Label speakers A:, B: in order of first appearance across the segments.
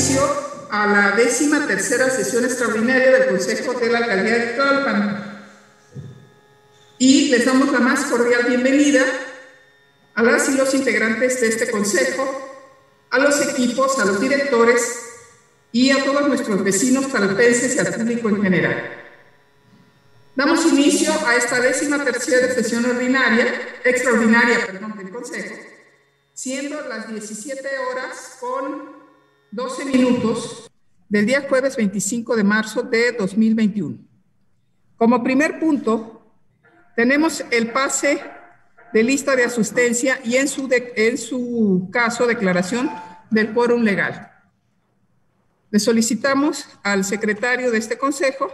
A: inicio a la 13ª sesión extraordinaria del Consejo de la Alcaldía de Tlalpan. Y les damos la más cordial bienvenida a las y los integrantes de este consejo, a los equipos, a los directores y a todos nuestros vecinos tlalpenses y al público en general. Damos inicio a esta 13ª sesión extraordinaria del consejo, siendo las 17 horas con 12 minutos del día jueves 25 de marzo de 2021. Como primer punto, tenemos el pase de lista de asistencia y en su caso declaración del quórum legal. Le solicitamos al secretario de este consejo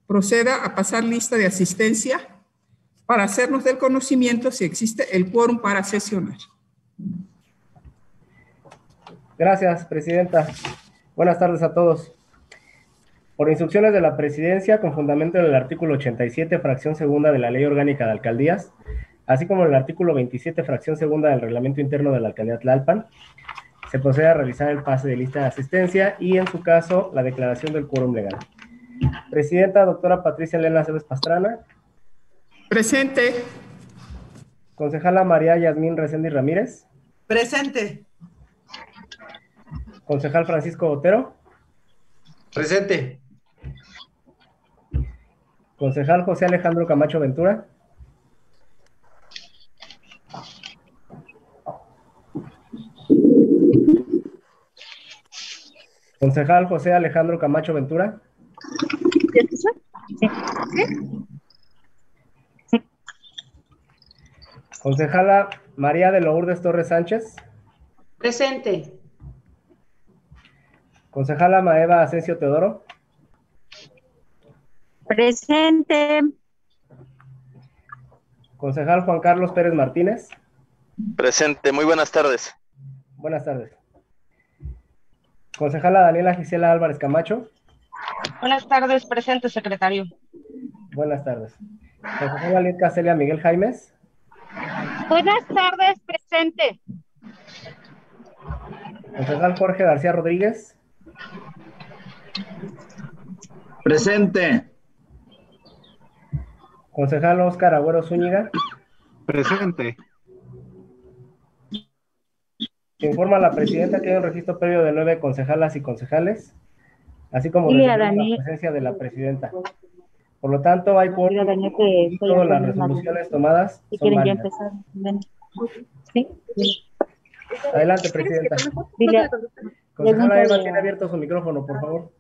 A: proceda a pasar lista de asistencia para hacernos del conocimiento si existe el quórum para sesionar.
B: Gracias, presidenta. Buenas tardes a todos. Por instrucciones de la presidencia, con fundamento en el artículo 87, fracción segunda de la Ley Orgánica de Alcaldías, así como en el artículo 27, fracción segunda del Reglamento Interno de la Alcaldía Tlalpan, se procede a realizar el pase de lista de asistencia y, en su caso, la declaración del quórum legal. Presidenta, doctora Patricia Elena Aceves Pastrana.
A: Presente.
B: Concejala María Yasmín Reséndiz Ramírez.
C: Presente.
B: Concejal Francisco Otero.
D: Presente.
B: Concejal José Alejandro Camacho Ventura. Concejal José Alejandro Camacho Ventura. Concejala María de Lourdes Torres Sánchez.
C: Presente.
B: Concejala Maeva Asensio Teodoro.
E: Presente.
B: Concejal Juan Carlos Pérez Martínez.
F: Presente, muy buenas tardes.
B: Buenas tardes. Concejala Daniela Gisela Álvarez Camacho.
E: Buenas tardes, presente, secretario.
B: Buenas tardes. Concejala Litka Celia Miguel Jaimes.
E: Buenas tardes, presente.
B: Concejal Jorge García Rodríguez.
D: Presente.
B: Concejal Óscar Agüero Zúñiga.
D: Presente.
B: Se informa a la presidenta que hay un registro previo de 9 concejalas y concejales, así como desde la presencia de la presidenta. Por lo tanto, hay por todas las resoluciones tomadas son válidas.
E: ¿Sí?
B: Adelante, presidenta. Concejala Eva, tiene abierto su micrófono, por favor.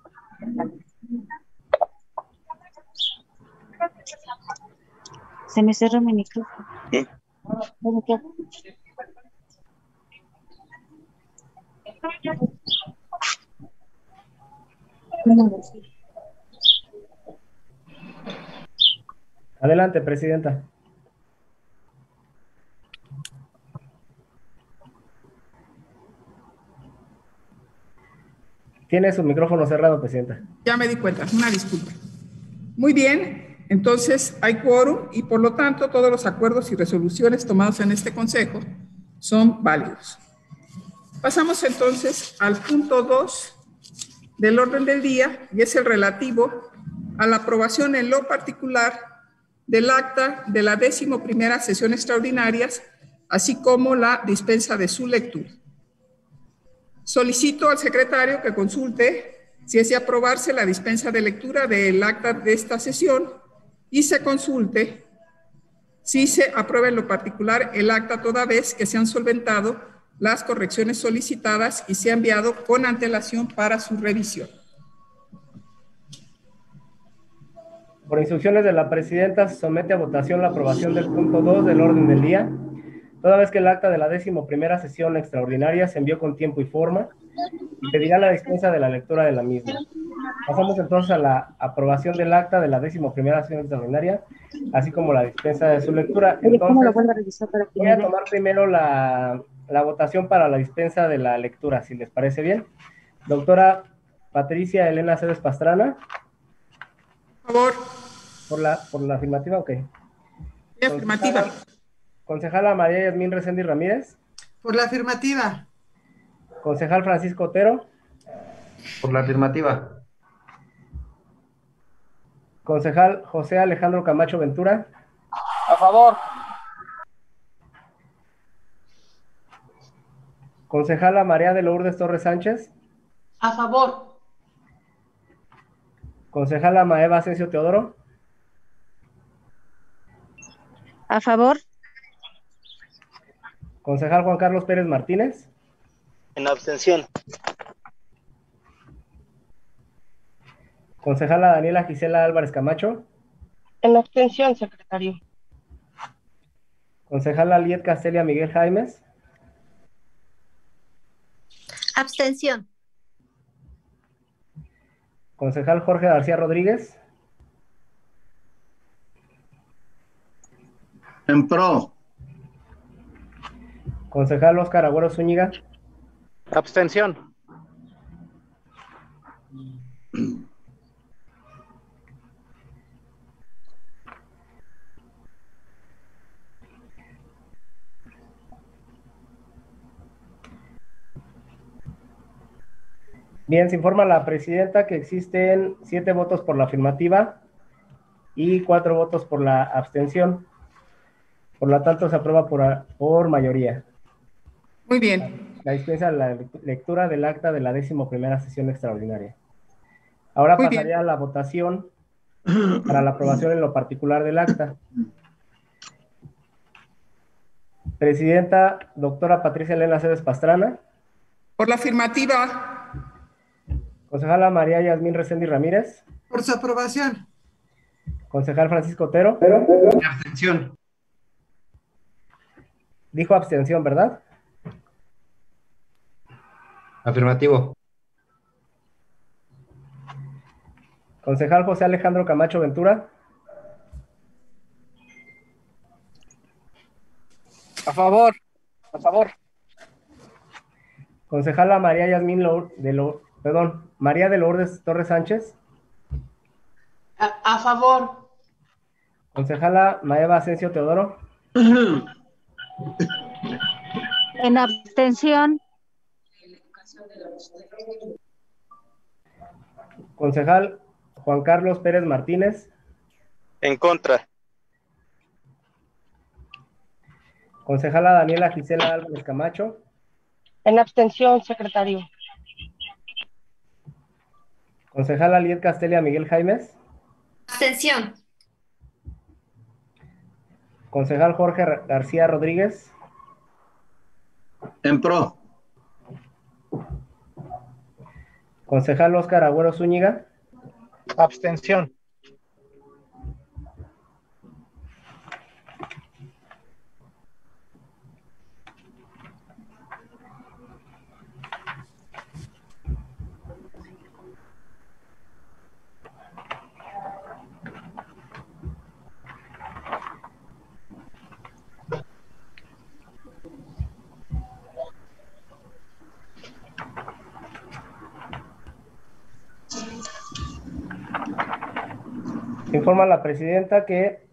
E: Se me cerró mi micrófono.
B: Adelante, presidenta. Tiene su micrófono cerrado, presidenta.
A: Ya me di cuenta, una disculpa. Muy bien, entonces hay quórum y por lo tanto todos los acuerdos y resoluciones tomados en este consejo son válidos. Pasamos entonces al punto 2 del orden del día y es el relativo a la aprobación en lo particular del acta de la 11ª sesión extraordinarias, así como la dispensa de su lectura. Solicito al secretario que consulte si es de aprobarse la dispensa de lectura del acta de esta sesión y se consulte si se aprueba en lo particular el acta toda vez que se han solventado las correcciones solicitadas y se ha enviado con antelación para su revisión.
B: Por instrucciones de la presidenta, se somete a votación la aprobación del punto 2 del orden del día, toda vez que el acta de la 11ª sesión extraordinaria se envió con tiempo y forma y pedirá la dispensa de la lectura de la misma. Pasamos entonces a la aprobación del acta de la 11ª sesión extraordinaria, así como la dispensa de su lectura. Entonces, voy a tomar primero la votación para la dispensa de la lectura, si les parece bien. Doctora Patricia Elena Aceves Pastrana.
A: Por favor.
B: Por la afirmativa, ok.
A: Afirmativa.
B: Concejala María Yasmín Reséndiz Ramírez.
C: Por la afirmativa.
B: Concejal Francisco Otero.
D: Por la afirmativa.
B: Concejal José Alejandro Camacho Ventura.
G: A favor.
B: Concejala María de Lourdes Torres Sánchez.
C: A favor.
B: Concejala Maeva Asensio Teodoro.
E: A favor.
B: Concejal Juan Carlos Pérez Martínez.
F: En abstención.
B: Concejala Daniela Gisela Álvarez Camacho.
G: En abstención, secretario.
B: Concejala Liet Castelia Miguel Jaimes.
H: Abstención.
B: Concejal Jorge García Rodríguez.
D: En pro.
B: Concejal Óscar Agüero Zúñiga.
D: Abstención.
B: Bien, se informa la presidenta que existen 7 votos por la afirmativa y 4 votos por la abstención. Por lo tanto, se aprueba por mayoría.
A: Muy bien.
B: La dispensa de la lectura del acta de la 11ª sesión extraordinaria. Ahora
A: Muy
B: pasaría a la votación para la aprobación en lo particular del acta. Presidenta, doctora Patricia Elena Cebes Pastrana.
A: Por la afirmativa.
B: Concejala María Yasmín Reséndiz Ramírez.
C: Por su aprobación.
B: Concejal Francisco Otero.
D: Abstención.
B: Dijo abstención, ¿verdad?
D: Afirmativo.
B: Concejal José Alejandro Camacho Ventura.
G: A favor. A favor.
B: Concejala María Yasmín María de Lourdes Torres Sánchez.
C: A favor.
B: Concejala Maeva Asensio Teodoro.
E: En abstención.
B: Concejal Juan Carlos Pérez Martínez.
F: En contra.
B: Concejala Daniela Gisela Álvarez Camacho.
G: En abstención, secretario.
B: Concejala Liet Castelia Miguel Jaimes.
H: Abstención.
B: Concejal Jorge García Rodríguez.
D: En pro.
B: Concejal Óscar Agüero Zúñiga.
G: Abstención.
B: Informa la presidenta que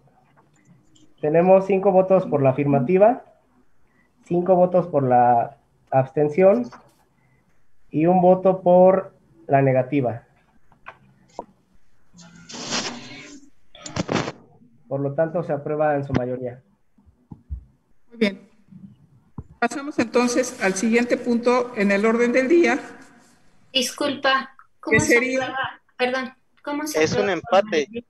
B: tenemos 5 votos por la afirmativa, 5 votos por la abstención y 1 voto por la negativa. Por lo tanto, se aprueba en su mayoría.
A: Muy bien. Pasamos entonces al siguiente punto en el orden del día.
H: Disculpa. ¿Cómo
A: ¿Qué
H: se
A: sería?
H: aprueba? Perdón. ¿Cómo se
F: Es un
H: aprueba?
F: empate.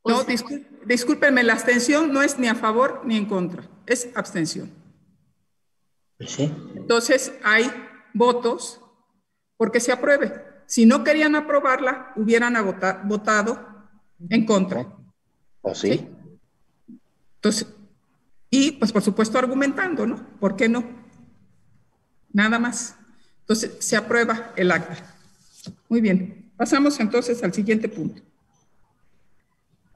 A: No,
H: O sea,
A: discúlpenme, la abstención no es ni a favor ni en contra, es abstención.
D: Sí.
A: Entonces, hay votos porque se apruebe. Si no querían aprobarla, hubieran votado en contra.
D: ¿O sí?
A: ¿Sí? Entonces, y pues por supuesto argumentando, ¿no? ¿Por qué no? Nada más. Entonces, se aprueba el acta. Muy bien. Pasamos entonces al siguiente punto.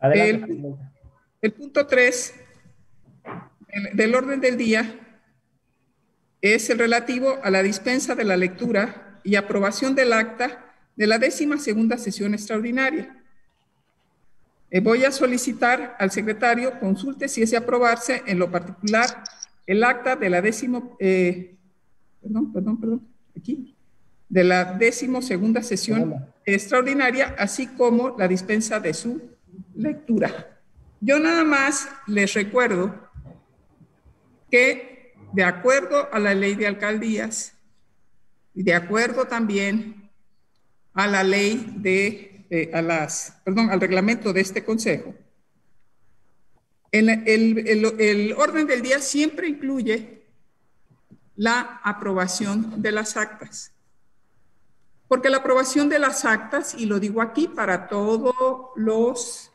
B: Adelante, presidenta.
A: El punto 3 del orden del día es el relativo a la dispensa de la lectura y aprobación del acta de la 12ª sesión extraordinaria. Voy a solicitar al secretario consulte si es de aprobarse en lo particular el acta de la aquí. de la 12ª sesión extraordinaria, así como la dispensa de su lectura. Yo nada más les recuerdo que, de acuerdo a la ley de alcaldías y de acuerdo también a la ley al reglamento de este consejo, el orden del día siempre incluye la aprobación de las actas. Porque la aprobación de las actas, y lo digo aquí para todos los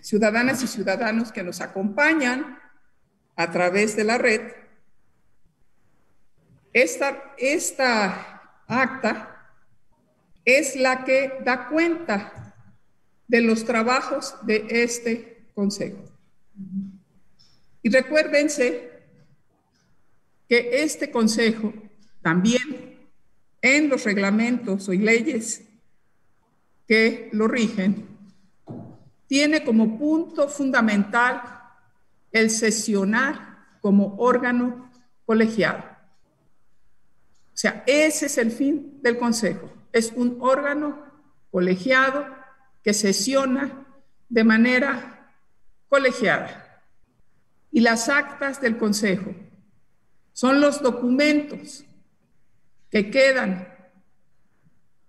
A: ciudadanas y ciudadanos que nos acompañan a través de la red, esta acta es la que da cuenta de los trabajos de este consejo. Y recuérdense que este consejo también, en los reglamentos y leyes que lo rigen, tiene como punto fundamental el sesionar como órgano colegiado. O sea, ese es el fin del consejo. Es un órgano colegiado que sesiona de manera colegiada. Y las actas del consejo son los documentos que quedan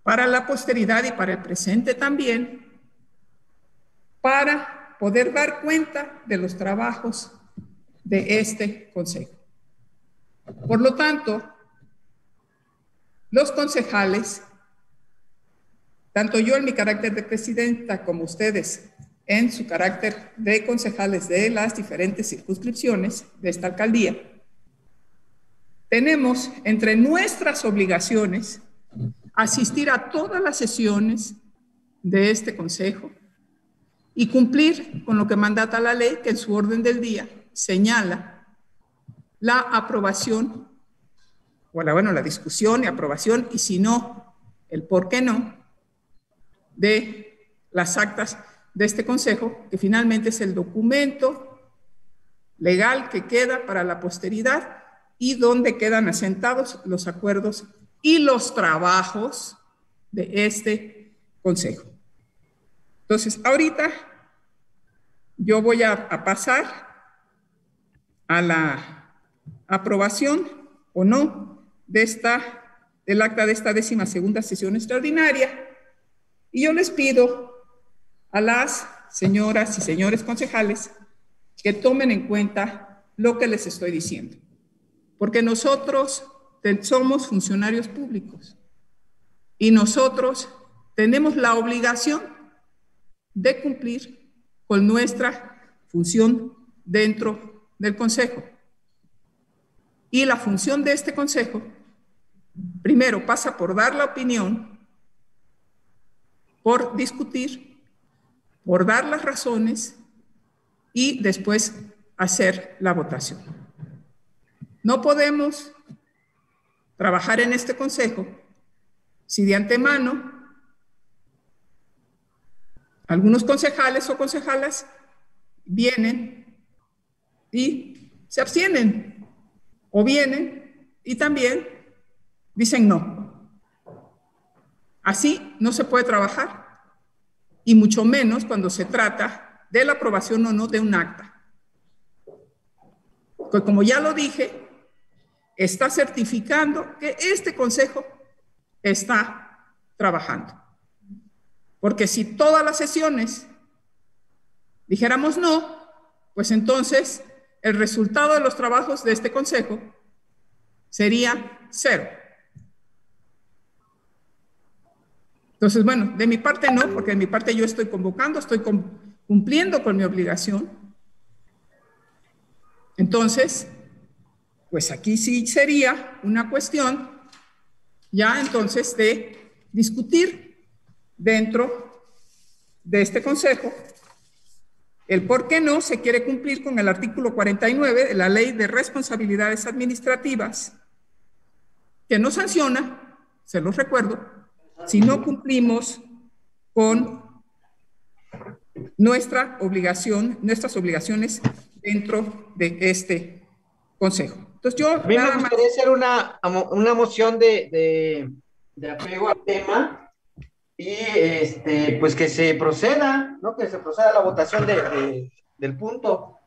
A: para la posteridad y para el presente también, para poder dar cuenta de los trabajos de este consejo. Por lo tanto, los concejales, tanto yo en mi carácter de presidenta como ustedes en su carácter de concejales de las diferentes circunscripciones de esta alcaldía, tenemos entre nuestras obligaciones asistir a todas las sesiones de este consejo y cumplir con lo que mandata la ley, que en su orden del día señala la aprobación, la discusión y aprobación, y si no, el por qué no, de las actas de este consejo, que finalmente es el documento legal que queda para la posteridad y donde quedan asentados los acuerdos y los trabajos de este consejo. Entonces, ahorita yo voy a pasar a la aprobación o no del acta de esta 12ª sesión extraordinaria, y yo les pido a las señoras y señores concejales que tomen en cuenta lo que les estoy diciendo. Porque nosotros somos funcionarios públicos y nosotros tenemos la obligación de cumplir con nuestra función dentro del consejo. Y la función de este consejo, primero, pasa por dar la opinión, por discutir, por dar las razones y después hacer la votación. No podemos trabajar en este consejo si de antemano algunos concejales o concejalas vienen y se abstienen, o vienen y también dicen no. Así no se puede trabajar, y mucho menos cuando se trata de la aprobación o no de un acta. Pues como ya lo dije, está certificando que este consejo está trabajando. Porque si todas las sesiones dijéramos no, pues entonces el resultado de los trabajos de este consejo sería 0. Entonces, bueno, de mi parte no, porque de mi parte yo estoy convocando, estoy cumpliendo con mi obligación. Entonces, pues aquí sí sería una cuestión ya entonces de discutir dentro de este consejo el por qué no se quiere cumplir con el artículo 49 de la Ley de Responsabilidades Administrativas, que nos sanciona, se los recuerdo, si no cumplimos con nuestras obligaciones dentro de este consejo. Entonces yo
D: A mí me
A: nada más,
D: gustaría hacer una moción de apego al tema y pues que se proceda, ¿no? Que se proceda a la votación del punto.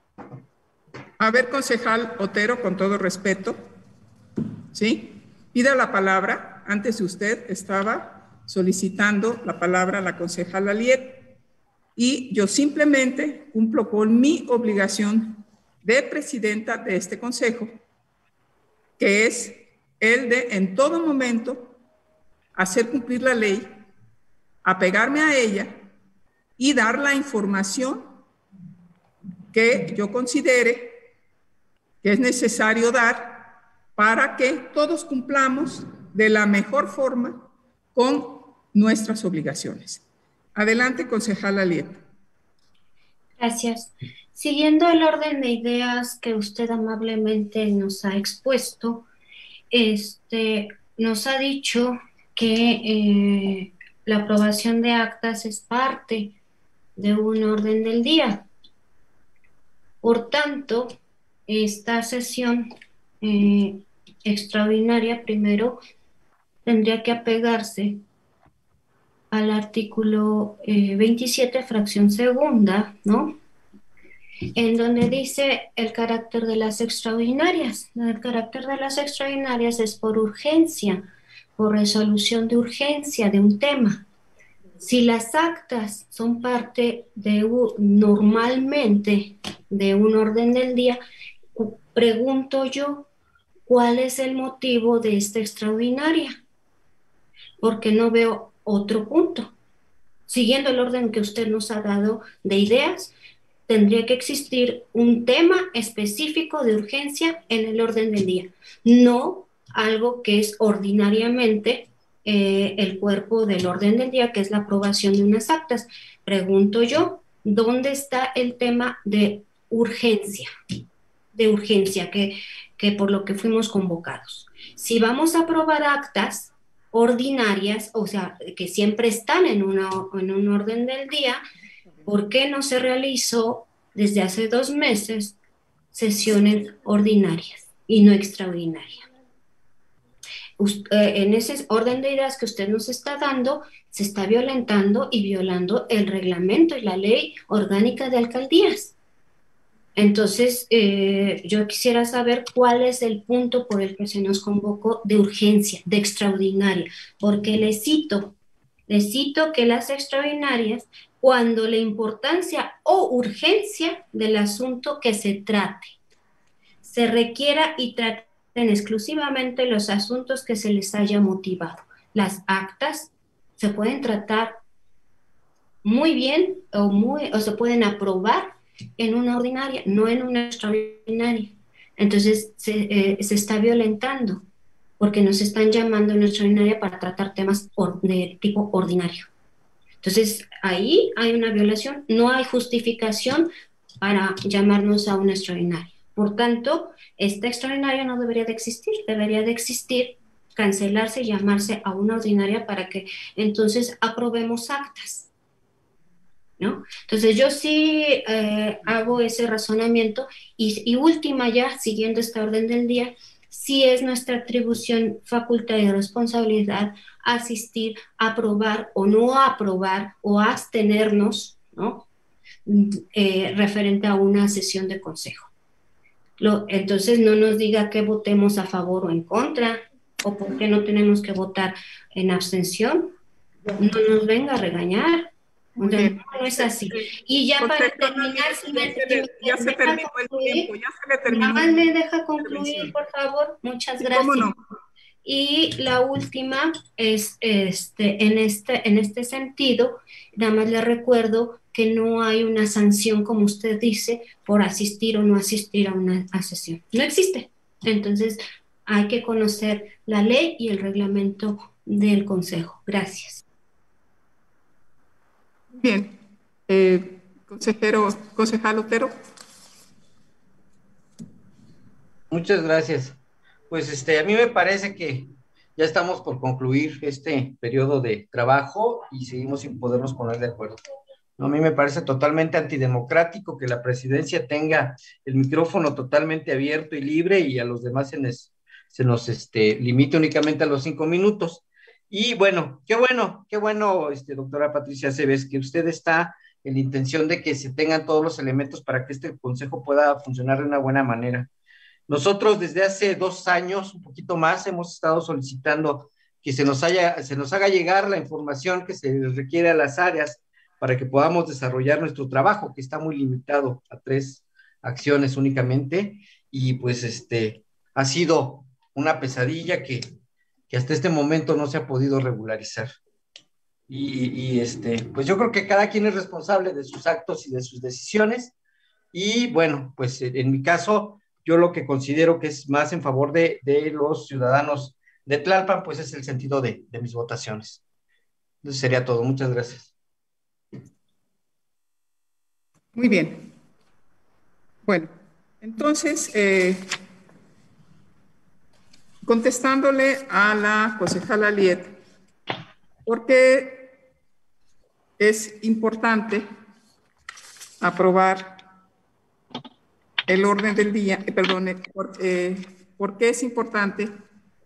A: a ver, concejal Otero, con todo respeto, ¿sí? Pida la palabra. Antes de usted estaba solicitando la palabra a la concejala Liet. Y yo simplemente cumplo con mi obligación de presidenta de este consejo, que es el de en todo momento hacer cumplir la ley, apegarme a ella y dar la información que yo considere que es necesario dar para que todos cumplamos de la mejor forma con nuestras obligaciones. Adelante, concejala Liet.
H: Gracias. Siguiendo el orden de ideas que usted amablemente nos ha expuesto, nos ha dicho que la aprobación de actas es parte de un orden del día. Por tanto, esta sesión extraordinaria primero tendría que apegarse al artículo 27, fracción segunda, ¿no? En donde dice el carácter de las extraordinarias. El carácter de las extraordinarias es por urgencia, por resolución de urgencia de un tema. Si las actas son parte normalmente de un orden del día, pregunto yo, ¿cuál es el motivo de esta extraordinaria? Porque no veo otro punto. Siguiendo el orden que usted nos ha dado de ideas, tendría que existir un tema específico de urgencia en el orden del día, no algo que es ordinariamente el cuerpo del orden del día, que es la aprobación de unas actas. Pregunto yo, ¿dónde está el tema de urgencia? Que por lo que fuimos convocados. Si vamos a aprobar actas ordinarias, o sea, que siempre están en un orden del día, ¿por qué no se realizó desde hace 2 meses sesiones ordinarias y no extraordinarias? En ese orden de ideas que usted nos está dando, se está violentando y violando el reglamento y la ley orgánica de alcaldías. Entonces, yo quisiera saber cuál es el punto por el que se nos convocó de urgencia, de extraordinaria, porque le cito que las extraordinarias, cuando la importancia o urgencia del asunto que se trate, se requiera y traten exclusivamente los asuntos que se les haya motivado. Las actas se pueden tratar muy bien o se pueden aprobar en una ordinaria, no en una extraordinaria. Entonces se está violentando porque nos están llamando a una extraordinaria para tratar temas de tipo ordinario. Entonces ahí hay una violación, no hay justificación para llamarnos a una extraordinaria. Por tanto, esta extraordinaria no debería de existir, cancelarse y llamarse a una ordinaria para que entonces aprobemos actas, ¿no? Entonces yo sí hago ese razonamiento y última ya, siguiendo esta orden del día, sí es nuestra atribución, facultad y responsabilidad asistir, aprobar o no aprobar o abstenernos, ¿no? Referente a una sesión de consejo. Entonces no nos diga que votemos a favor o en contra, o por qué no tenemos que votar en abstención. No nos venga a regañar. No es así. Y ya para terminar,
A: ya se terminó el tiempo, ya se le terminó.
H: Nada más me deja concluir, por favor. Muchas gracias.
A: ¿Cómo no?
H: Y la última es, en este sentido, nada más le recuerdo que no hay una sanción, como usted dice, por asistir o no asistir a una sesión. No existe. Entonces, hay que conocer la ley y el reglamento del Consejo. Gracias.
A: Bien. Concejal Otero.
D: Muchas gracias. Pues a mí me parece que ya estamos por concluir este periodo de trabajo y seguimos sin podernos poner de acuerdo. No, a mí me parece totalmente antidemocrático que la presidencia tenga el micrófono totalmente abierto y libre y a los demás se nos limite únicamente a los 5 minutos. Y bueno, doctora Patricia Cebes, que usted está en la intención de que se tengan todos los elementos para que este consejo pueda funcionar de una buena manera. Nosotros desde hace 2 años, un poquito más, hemos estado solicitando que se nos haga llegar la información que se requiere a las áreas para que podamos desarrollar nuestro trabajo, que está muy limitado a 3 acciones únicamente, y pues ha sido una pesadilla que hasta este momento no se ha podido regularizar. Pues yo creo que cada quien es responsable de sus actos y de sus decisiones, y bueno, pues en mi caso, yo lo que considero que es más en favor de los ciudadanos de Tlalpan, pues es el sentido de mis votaciones. Entonces sería todo. Muchas gracias.
A: Muy bien. Bueno, entonces, contestándole a la concejala Liet, porque es importante aprobar el orden del día, porque es importante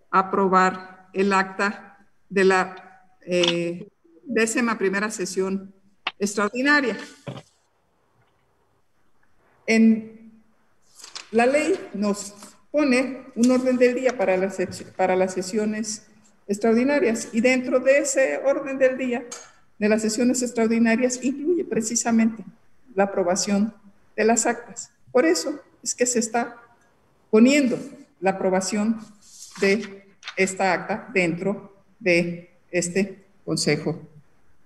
A: aprobar el acta de la 11ª sesión extraordinaria. La ley nos pone un orden del día para las sesiones extraordinarias, y dentro de ese orden del día de las sesiones extraordinarias incluye precisamente la aprobación de las actas. Por eso es que se está poniendo la aprobación de esta acta dentro de este Consejo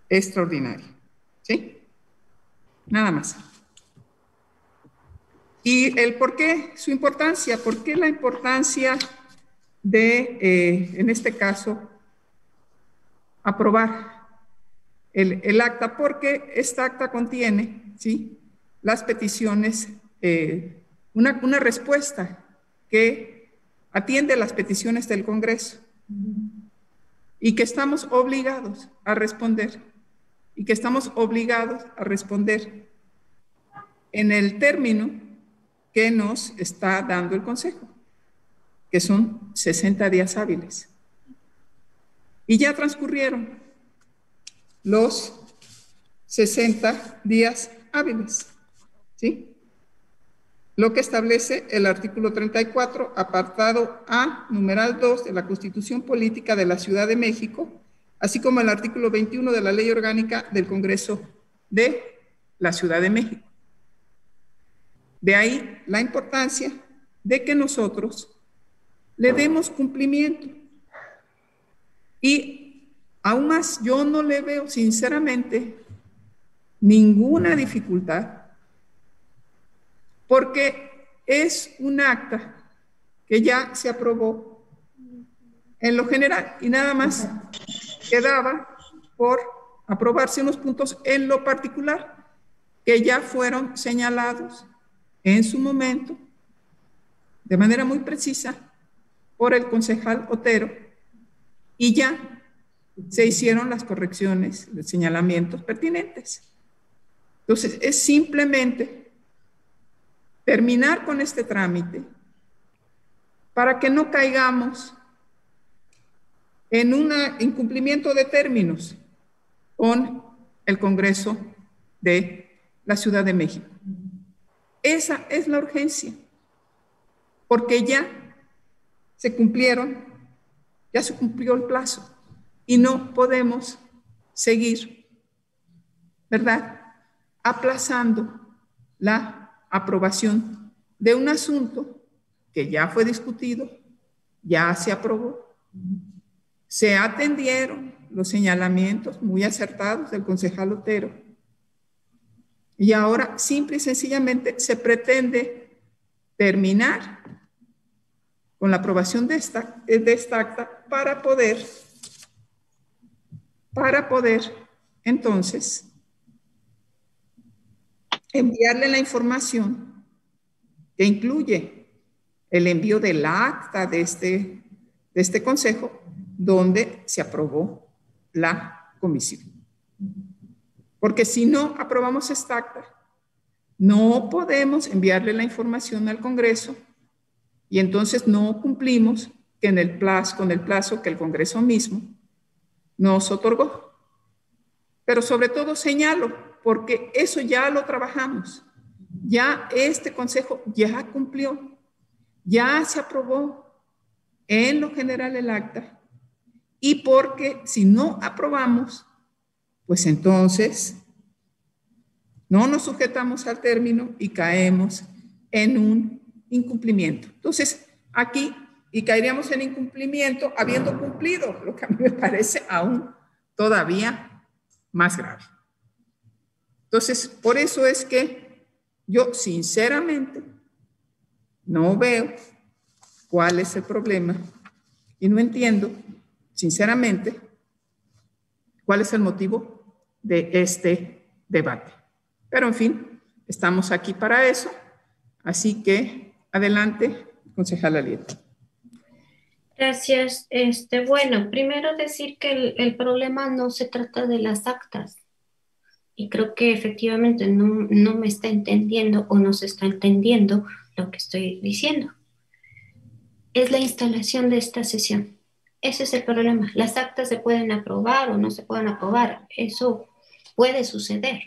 A: Extraordinario. ¿Sí? Nada más. ¿Y el por qué? Su importancia. ¿Por qué la importancia de, en este caso, aprobar el acta? Porque esta acta contiene, ¿sí?, las peticiones, una respuesta que atiende las peticiones del Congreso y que estamos obligados a responder, en el término que nos está dando el Consejo, que son 60 días hábiles. Y ya transcurrieron los 60 días hábiles, ¿sí? Lo que establece el artículo 34, apartado A, numeral 2 de la Constitución Política de la Ciudad de México, así como el artículo 21 de la Ley Orgánica del Congreso de la Ciudad de México. De ahí la importancia de que nosotros le demos cumplimiento. Y aún más, yo no le veo sinceramente ninguna dificultad, porque es un acta que ya se aprobó en lo general y nada más quedaba por aprobarse unos puntos en lo particular que ya fueron señalados en su momento de manera muy precisa por el concejal Otero, y ya se hicieron las correcciones, los señalamientos pertinentes. Entonces, es simplemente terminar con este trámite para que no caigamos en un incumplimiento de términos con el Congreso de la Ciudad de México. Esa es la urgencia, porque ya se cumplió el plazo y no podemos seguir, ¿verdad?, aplazando la aprobación de un asunto que ya fue discutido, ya se aprobó, se atendieron los señalamientos muy acertados del concejal Otero, y ahora simple y sencillamente se pretende terminar con la aprobación de esta acta para poder entonces enviarle la información que incluye el envío del acta de este consejo donde se aprobó la comisión. Porque si no aprobamos esta acta, no podemos enviarle la información al Congreso y entonces no cumplimos con el plazo que el Congreso mismo nos otorgó. Pero sobre todo señalo, porque eso ya lo trabajamos. Ya este Consejo ya cumplió, ya se aprobó en lo general el acta, y porque si no aprobamos, pues entonces no nos sujetamos al término y caemos en un incumplimiento. Entonces, aquí, y caeríamos en incumplimiento habiendo cumplido, lo que a mí me parece aún todavía más grave. Entonces, por eso es que yo sinceramente no veo cuál es el problema y no entiendo, sinceramente, cuál es el motivo de este debate. Pero, en fin, estamos aquí para eso. Así que, adelante, concejala Lieta.
H: Gracias. Bueno, primero decir que el problema no se trata de las actas. Y creo que efectivamente no me está entendiendo o no se está entendiendo lo que estoy diciendo. Es la instalación de esta sesión. Ese es el problema. Las actas se pueden aprobar o no se pueden aprobar. Eso puede suceder.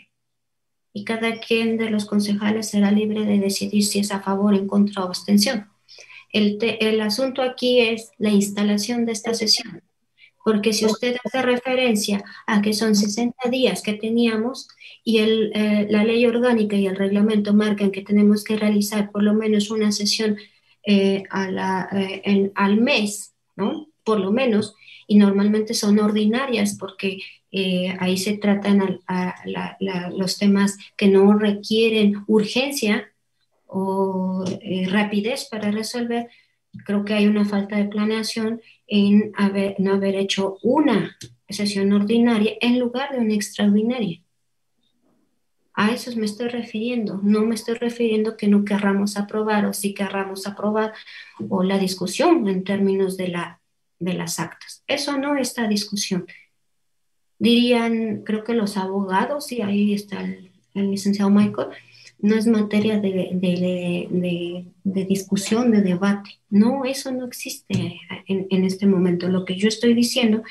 H: Y cada quien de los concejales será libre de decidir si es a favor, en contra o abstención. El asunto aquí es la instalación de esta sesión. Porque si usted hace referencia a que son 60 días que teníamos y la ley orgánica y el reglamento marcan que tenemos que realizar por lo menos una sesión al mes, ¿no? Por lo menos, y normalmente son ordinarias porque ahí se tratan los temas que no requieren urgencia o rapidez para resolver. Creo que hay una falta de planeación en no haber hecho una sesión ordinaria en lugar de una extraordinaria. A eso me estoy refiriendo. No me estoy refiriendo que no querramos aprobar o sí querramos aprobar o la discusión en términos de las actas. Eso no está discusión. Dirían, creo que los abogados, y ahí está el licenciado Michael, no es materia de discusión, de debate. No, eso no existe en este momento. Lo que yo estoy diciendo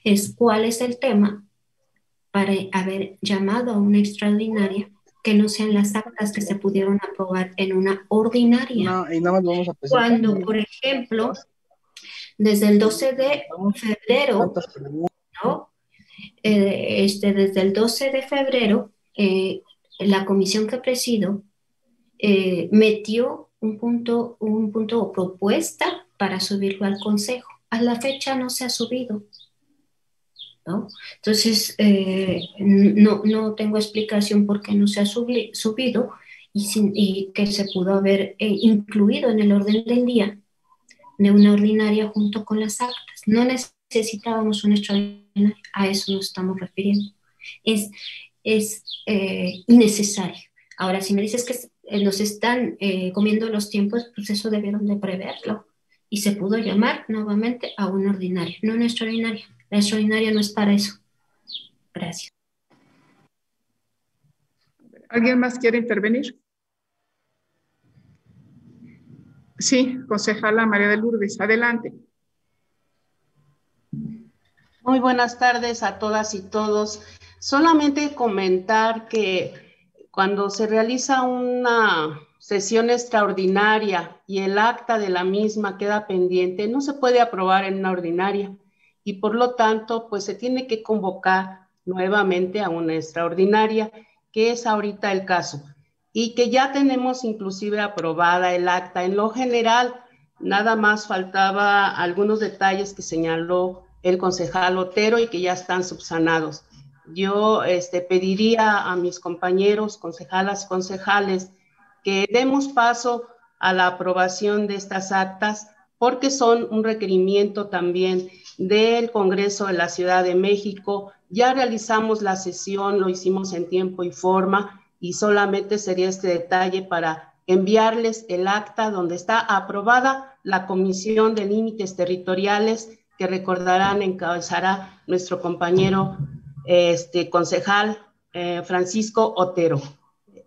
H: es cuál es el tema para haber llamado a una extraordinaria que no sean las actas que se pudieron aprobar en una ordinaria.
G: No, y nada más vamos a presentar.
H: Cuando, por ejemplo, desde el 12 de febrero, ¿no? Desde el 12 de febrero, la comisión que presido metió un punto o propuesta para subirlo al Consejo. A la fecha no se ha subido, ¿no? Entonces, no tengo explicación por qué no se ha subido y que se pudo haber incluido en el orden del día de una ordinaria junto con las actas. No necesitábamos una extraordinaria, a eso nos estamos refiriendo. Es innecesario. Ahora, si me dices que nos están comiendo los tiempos, pues eso debieron de preverlo. Y se pudo llamar nuevamente a una ordinaria, no una extraordinaria. La extraordinaria no es para eso. Gracias.
A: ¿Alguien más quiere intervenir? Sí, concejala María de Lourdes, adelante.
C: Muy buenas tardes a todas y todos. Solamente comentar que cuando se realiza una sesión extraordinaria y el acta de la misma queda pendiente, no se puede aprobar en una ordinaria y por lo tanto, pues se tiene que convocar nuevamente a una extraordinaria, que es ahorita el caso, y que ya tenemos inclusive aprobada el acta. En lo general, nada más faltaba algunos detalles que señaló el concejal Otero y que ya están subsanados. Yo pediría a mis compañeros, concejalas, concejales, que demos paso a la aprobación de estas actas porque son un requerimiento también del Congreso de la Ciudad de México. Ya realizamos la sesión, lo hicimos en tiempo y forma y solamente sería este detalle para enviarles el acta donde está aprobada la Comisión de Límites Territoriales que recordarán encabezará nuestro compañero concejal Francisco Otero.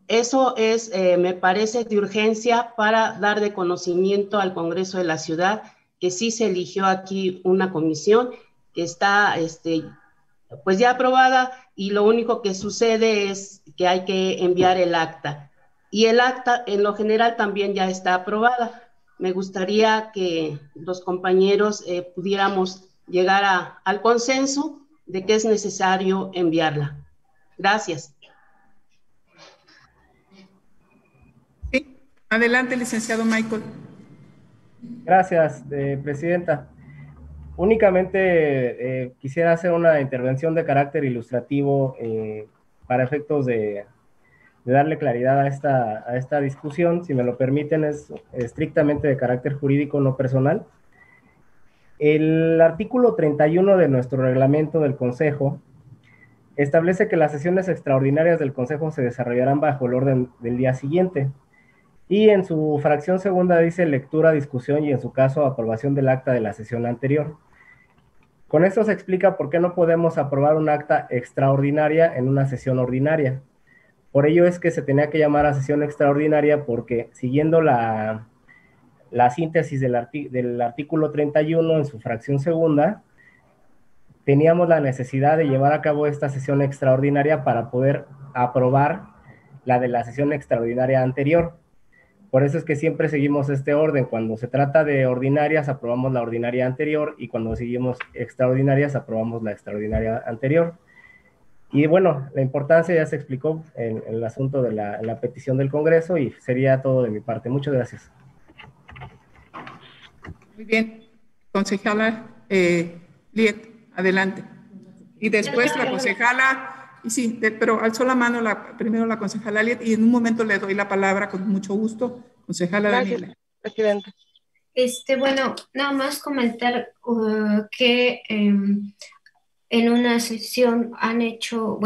C: Eso es, me parece, de urgencia para dar de conocimiento al Congreso de la Ciudad que sí se eligió aquí una comisión que está pues ya aprobada, y lo único que sucede es que hay que enviar el acta. Y el acta en lo general también ya está aprobada. Me gustaría que los compañeros pudiéramos llegar al consenso de que es necesario enviarla. Gracias.
A: Sí, adelante, licenciado Michael.
B: Gracias, presidenta. Únicamente quisiera hacer una intervención de carácter ilustrativo para efectos de darle claridad a esta discusión. Si me lo permiten, es estrictamente de carácter jurídico, no personal. El artículo 31 de nuestro reglamento del Consejo establece que las sesiones extraordinarias del Consejo se desarrollarán bajo el orden del día siguiente. Y en su fracción segunda dice lectura, discusión y en su caso aprobación del acta de la sesión anterior. Con esto se explica por qué no podemos aprobar un acta extraordinaria en una sesión ordinaria. Por ello es que se tenía que llamar a sesión extraordinaria, porque siguiendo la síntesis del artículo 31 en su fracción segunda, teníamos la necesidad de llevar a cabo esta sesión extraordinaria para poder aprobar la de la sesión extraordinaria anterior. Por eso es que siempre seguimos este orden. Cuando se trata de ordinarias, aprobamos la ordinaria anterior, y cuando seguimos extraordinarias, aprobamos la extraordinaria anterior. Y bueno, la importancia ya se explicó en el asunto de la petición del Congreso, y sería todo de mi parte. Muchas gracias.
A: Muy bien. Concejala Liet, adelante. Y después la concejala... Y sí, pero alzó la mano primero la concejala Liet, y en un momento le doy la palabra con mucho gusto. Concejala Daniela.
G: Presidenta.
H: Bueno, nada más comentar que en una sesión han hecho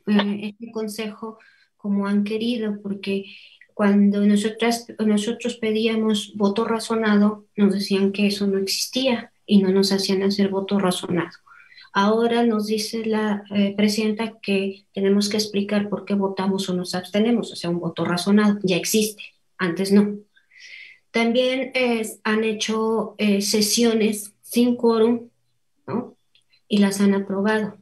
H: este consejo como han querido, porque cuando nosotros pedíamos voto razonado, nos decían que eso no existía y no nos hacían hacer voto razonado. Ahora nos dice la presidenta que tenemos que explicar por qué votamos o nos abstenemos, o sea, un voto razonado ya existe, antes no. También han hecho sesiones sin quórum, ¿no? Y las han aprobado.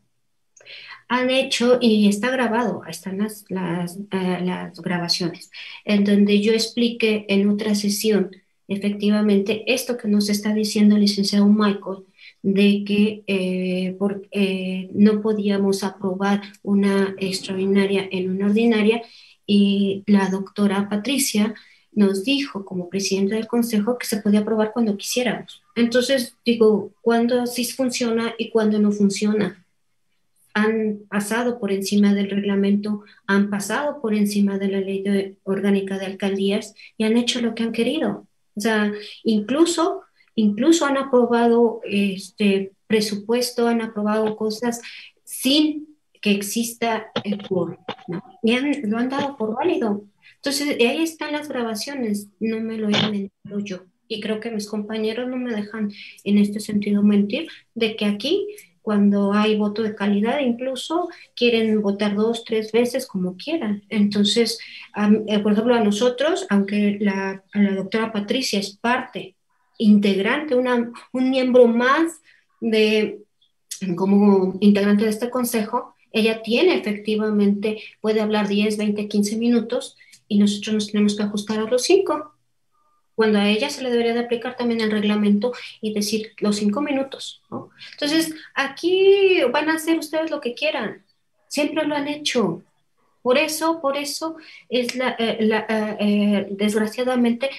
H: Han hecho, y está grabado, ahí están las grabaciones, en donde yo expliqué en otra sesión, efectivamente, esto que nos está diciendo el licenciado Michael, de que no podíamos aprobar una extraordinaria en una ordinaria, y la doctora Patricia nos dijo como presidenta del Consejo que se podía aprobar cuando quisiéramos. Entonces, digo, ¿cuándo sí funciona y cuándo no funciona? Han pasado por encima del reglamento, han pasado por encima de la ley orgánica de alcaldías y han hecho lo que han querido. O sea, incluso han aprobado presupuesto, han aprobado cosas sin que exista el quórum, ¿no? Y lo han dado por válido. Entonces, ahí están las grabaciones, no me lo he inventado yo. Y creo que mis compañeros no me dejan en este sentido mentir, de que aquí, cuando hay voto de calidad, incluso quieren votar 2, 3 veces como quieran. Entonces, por ejemplo, a nosotros, aunque la doctora Patricia es parte integrante, un miembro más como integrante de este consejo, ella tiene efectivamente, puede hablar 10, 20, 15 minutos, y nosotros nos tenemos que ajustar a los 5, cuando a ella se le debería de aplicar también el reglamento y decir los 5 minutos, ¿no? Entonces, aquí van a hacer ustedes lo que quieran, siempre lo han hecho. Por eso es desgraciadamente,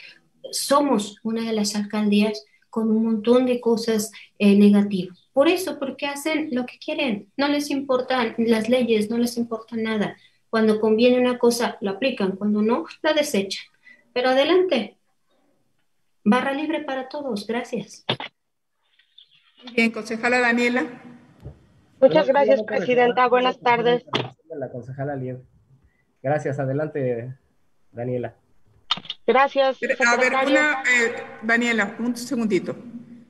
H: somos una de las alcaldías con un montón de cosas negativas. Por eso, porque hacen lo que quieren, no les importan las leyes, no les importa nada. Cuando conviene una cosa, la aplican, cuando no, la desechan. Pero adelante, barra libre para todos. Gracias.
A: Bien, concejala Daniela.
G: Muchas gracias, presidenta. Buenas tardes.
B: La concejala Liet. Gracias, adelante, Daniela.
G: Gracias,
A: A ver, Daniela, un segundito.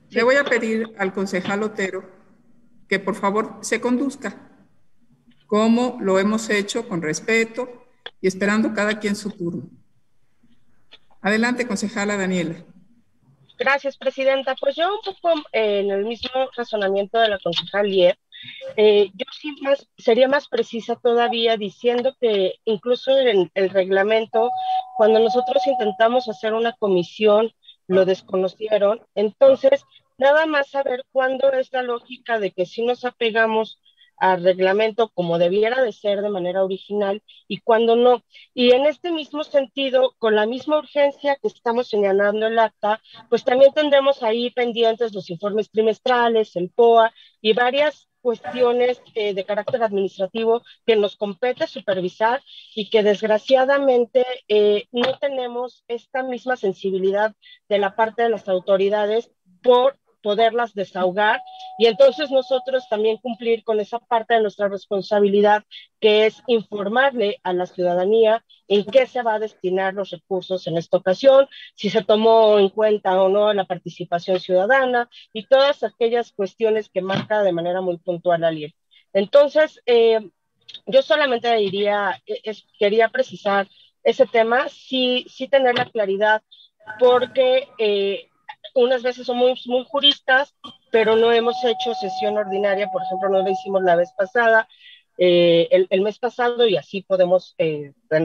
A: Sí. Le voy a pedir al concejal Otero que por favor se conduzca como lo hemos hecho con respeto y esperando cada quien su turno. Adelante, concejala Daniela.
G: Gracias, presidenta. Pues yo un poco en el mismo razonamiento de la concejal Lier, yo sí sería más precisa todavía diciendo que incluso en el reglamento, cuando nosotros intentamos hacer una comisión, lo desconocieron. Entonces, nada más saber cuándo es la lógica de que si nos apegamos al reglamento como debiera de ser de manera original y cuando no. Y en este mismo sentido, con la misma urgencia que estamos señalando el acta, pues también tendremos ahí pendientes los informes trimestrales, el POA y varias cuestiones de carácter administrativo que nos compete supervisar y que desgraciadamente no tenemos esta misma sensibilidad de la parte de las autoridades por poderlas desahogar y entonces nosotros también cumplir con esa parte de nuestra responsabilidad que es informarle a la ciudadanía en qué se va a destinar los recursos en esta ocasión, si se tomó en cuenta o no la participación ciudadana y todas aquellas cuestiones que marca de manera muy puntual la ley. Entonces, yo solamente diría, quería precisar ese tema, sí tener la claridad, porque unas veces son muy juristas, pero no hemos hecho sesión ordinaria, por ejemplo, no lo hicimos la vez pasada, el mes pasado, y así podemos,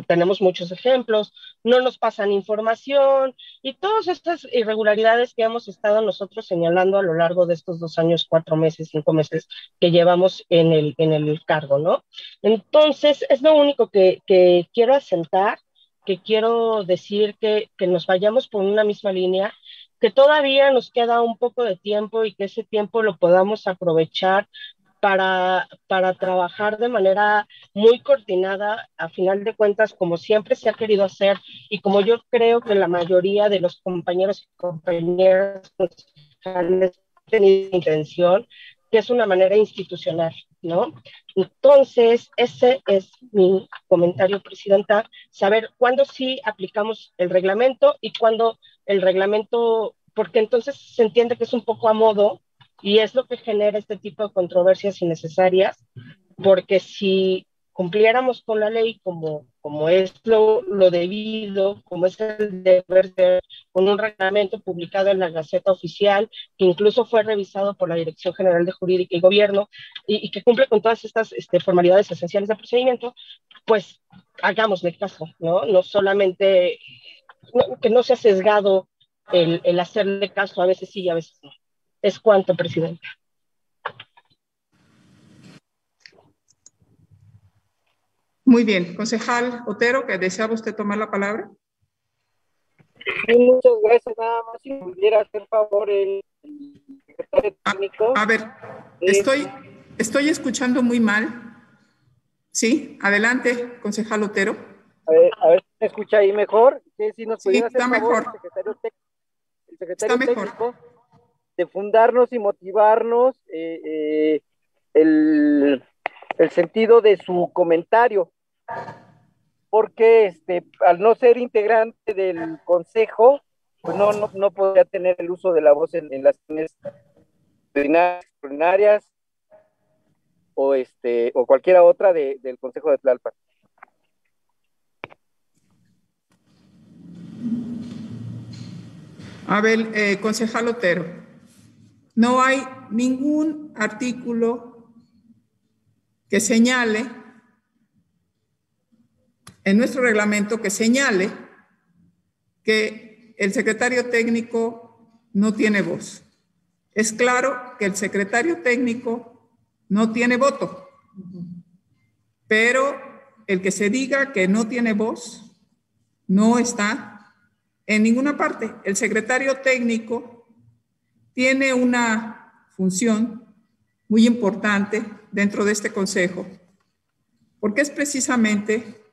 G: tenemos muchos ejemplos, no nos pasan información, y todas estas irregularidades que hemos estado nosotros señalando a lo largo de estos 2 años, 4 meses, 5 meses que llevamos en el cargo, ¿no? Entonces, es lo único que quiero asentar, que quiero decir que nos vayamos por una misma línea, que todavía nos queda un poco de tiempo y que ese tiempo lo podamos aprovechar para trabajar de manera muy coordinada, a final de cuentas, como siempre se ha querido hacer y como yo creo que la mayoría de los compañeros y compañeras han tenido intención, que es una manera institucional, ¿no? Entonces, ese es mi comentario, presidenta, saber cuándo sí aplicamos el reglamento y cuándo el reglamento, porque entonces se entiende que es un poco a modo y es lo que genera este tipo de controversias innecesarias, porque si cumpliéramos con la ley como es lo debido, como es el deber ser, con un reglamento publicado en la Gaceta Oficial, que incluso fue revisado por la Dirección General de Jurídica y Gobierno, y que cumple con todas estas formalidades esenciales de procedimiento, pues hagámosle caso, ¿no? No solamente, que no sea sesgado el hacerle caso, a veces sí y a veces no. Es cuanto, presidenta.
A: Muy bien. Concejal Otero, ¿que deseaba usted tomar la palabra?
I: Sí, muchas gracias. Nada más si pudiera hacer favor el secretario técnico.
A: A ver, estoy escuchando muy mal. Sí, adelante, concejal Otero.
I: A ver si me escucha ahí mejor. Si nos pudiera hacer
A: está
I: favor,
A: mejor.
I: El secretario técnico, de fundarnos y motivarnos el sentido de su comentario, porque al no ser integrante del consejo, pues no podría tener el uso de la voz en las extraordinarias o cualquiera otra del consejo de Tlalpan.
A: A ver, concejal Otero, no hay ningún artículo que señale, en nuestro reglamento, que señale que el secretario técnico no tiene voz. Es claro que el secretario técnico no tiene voto, pero el que se diga que no tiene voz no está en ninguna parte. El secretario técnico tiene una función muy importante dentro de este consejo, porque es precisamente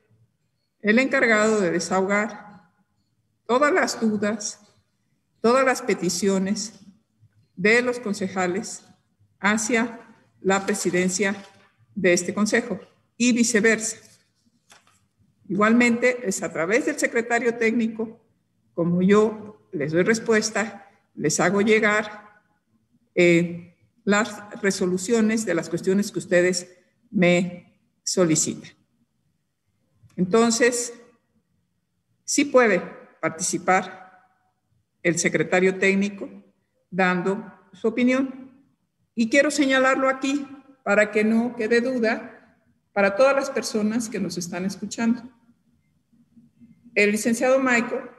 A: el encargado de desahogar todas las dudas, todas las peticiones de los concejales hacia la presidencia de este consejo y viceversa. Igualmente, es a través del secretario técnico, como yo les doy respuesta, les hago llegar las resoluciones de las cuestiones que ustedes me solicita. Entonces, sí puede participar el secretario técnico dando su opinión. Y quiero señalarlo aquí para que no quede duda para todas las personas que nos están escuchando. El licenciado Michael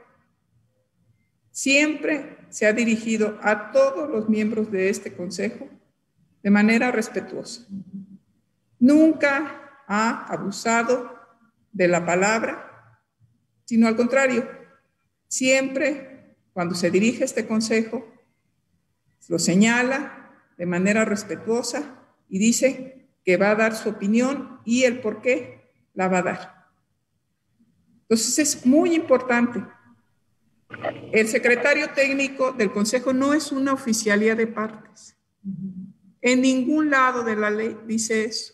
A: siempre se ha dirigido a todos los miembros de este consejo de manera respetuosa. Nunca ha abusado de la palabra, sino al contrario, siempre cuando se dirige a este consejo, lo señala de manera respetuosa y dice que va a dar su opinión y el por qué la va a dar. Entonces es muy importante. El secretario técnico del consejo no es una oficialía de partes. En ningún lado de la ley dice eso.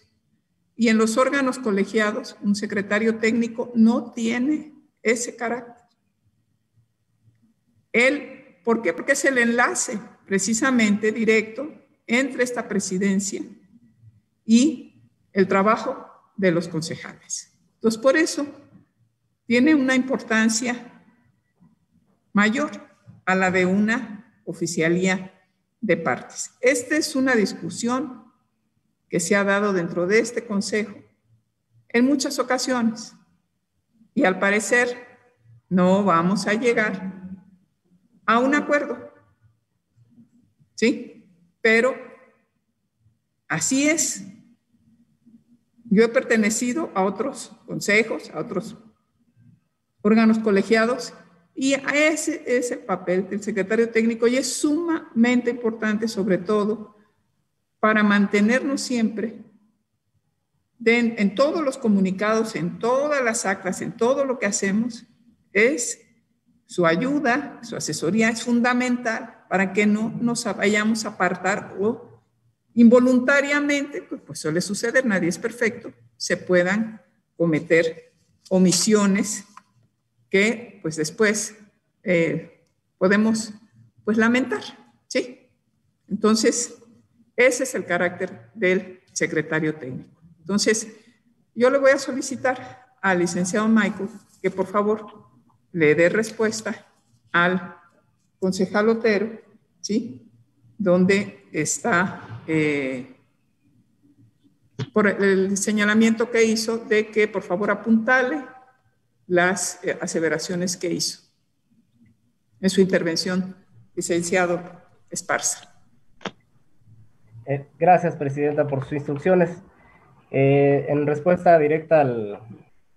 A: Y en los órganos colegiados, un secretario técnico no tiene ese carácter. ¿Por qué? Porque es el enlace precisamente directo entre esta presidencia y el trabajo de los concejales. Entonces, por eso tiene una importancia mayor a la de una oficialía de partes. Esta es una discusión que se ha dado dentro de este consejo en muchas ocasiones y al parecer no vamos a llegar a un acuerdo, ¿sí? Pero así es. Yo he pertenecido a otros consejos, a otros órganos colegiados y a ese es el papel del secretario técnico y es sumamente importante, sobre todo, para mantenernos siempre en todos los comunicados, en todas las actas, en todo lo que hacemos, es su ayuda, su asesoría es fundamental para que no nos vayamos a apartar o involuntariamente, pues suele suceder, nadie es perfecto, se puedan cometer omisiones que pues después podemos pues lamentar, ¿sí? Entonces, ese es el carácter del secretario técnico. Entonces, yo le voy a solicitar al licenciado Michael que por favor le dé respuesta al concejal Otero, ¿sí? Donde está por el señalamiento que hizo de que por favor apuntale las aseveraciones que hizo en su intervención, licenciado Esparza.
B: Gracias, presidenta, por sus instrucciones. En respuesta directa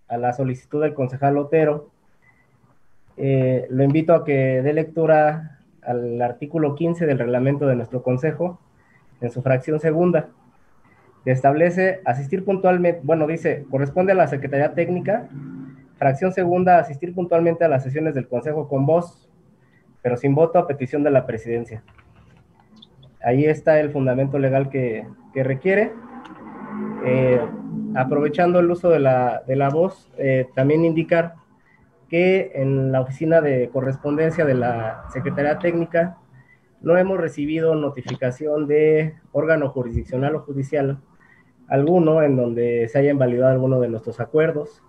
B: a la solicitud del concejal Otero, lo invito a que dé lectura al artículo 15 del reglamento de nuestro consejo, en su fracción segunda, que establece asistir puntualmente, bueno, dice, corresponde a la Secretaría Técnica, fracción segunda, asistir puntualmente a las sesiones del consejo con voz, pero sin voto a petición de la presidencia. Ahí está el fundamento legal que requiere. Aprovechando el uso de la voz, también indicar que en la oficina de correspondencia de la Secretaría Técnica no hemos recibido notificación de órgano jurisdiccional o judicial alguno en donde se haya invalidado alguno de nuestros acuerdos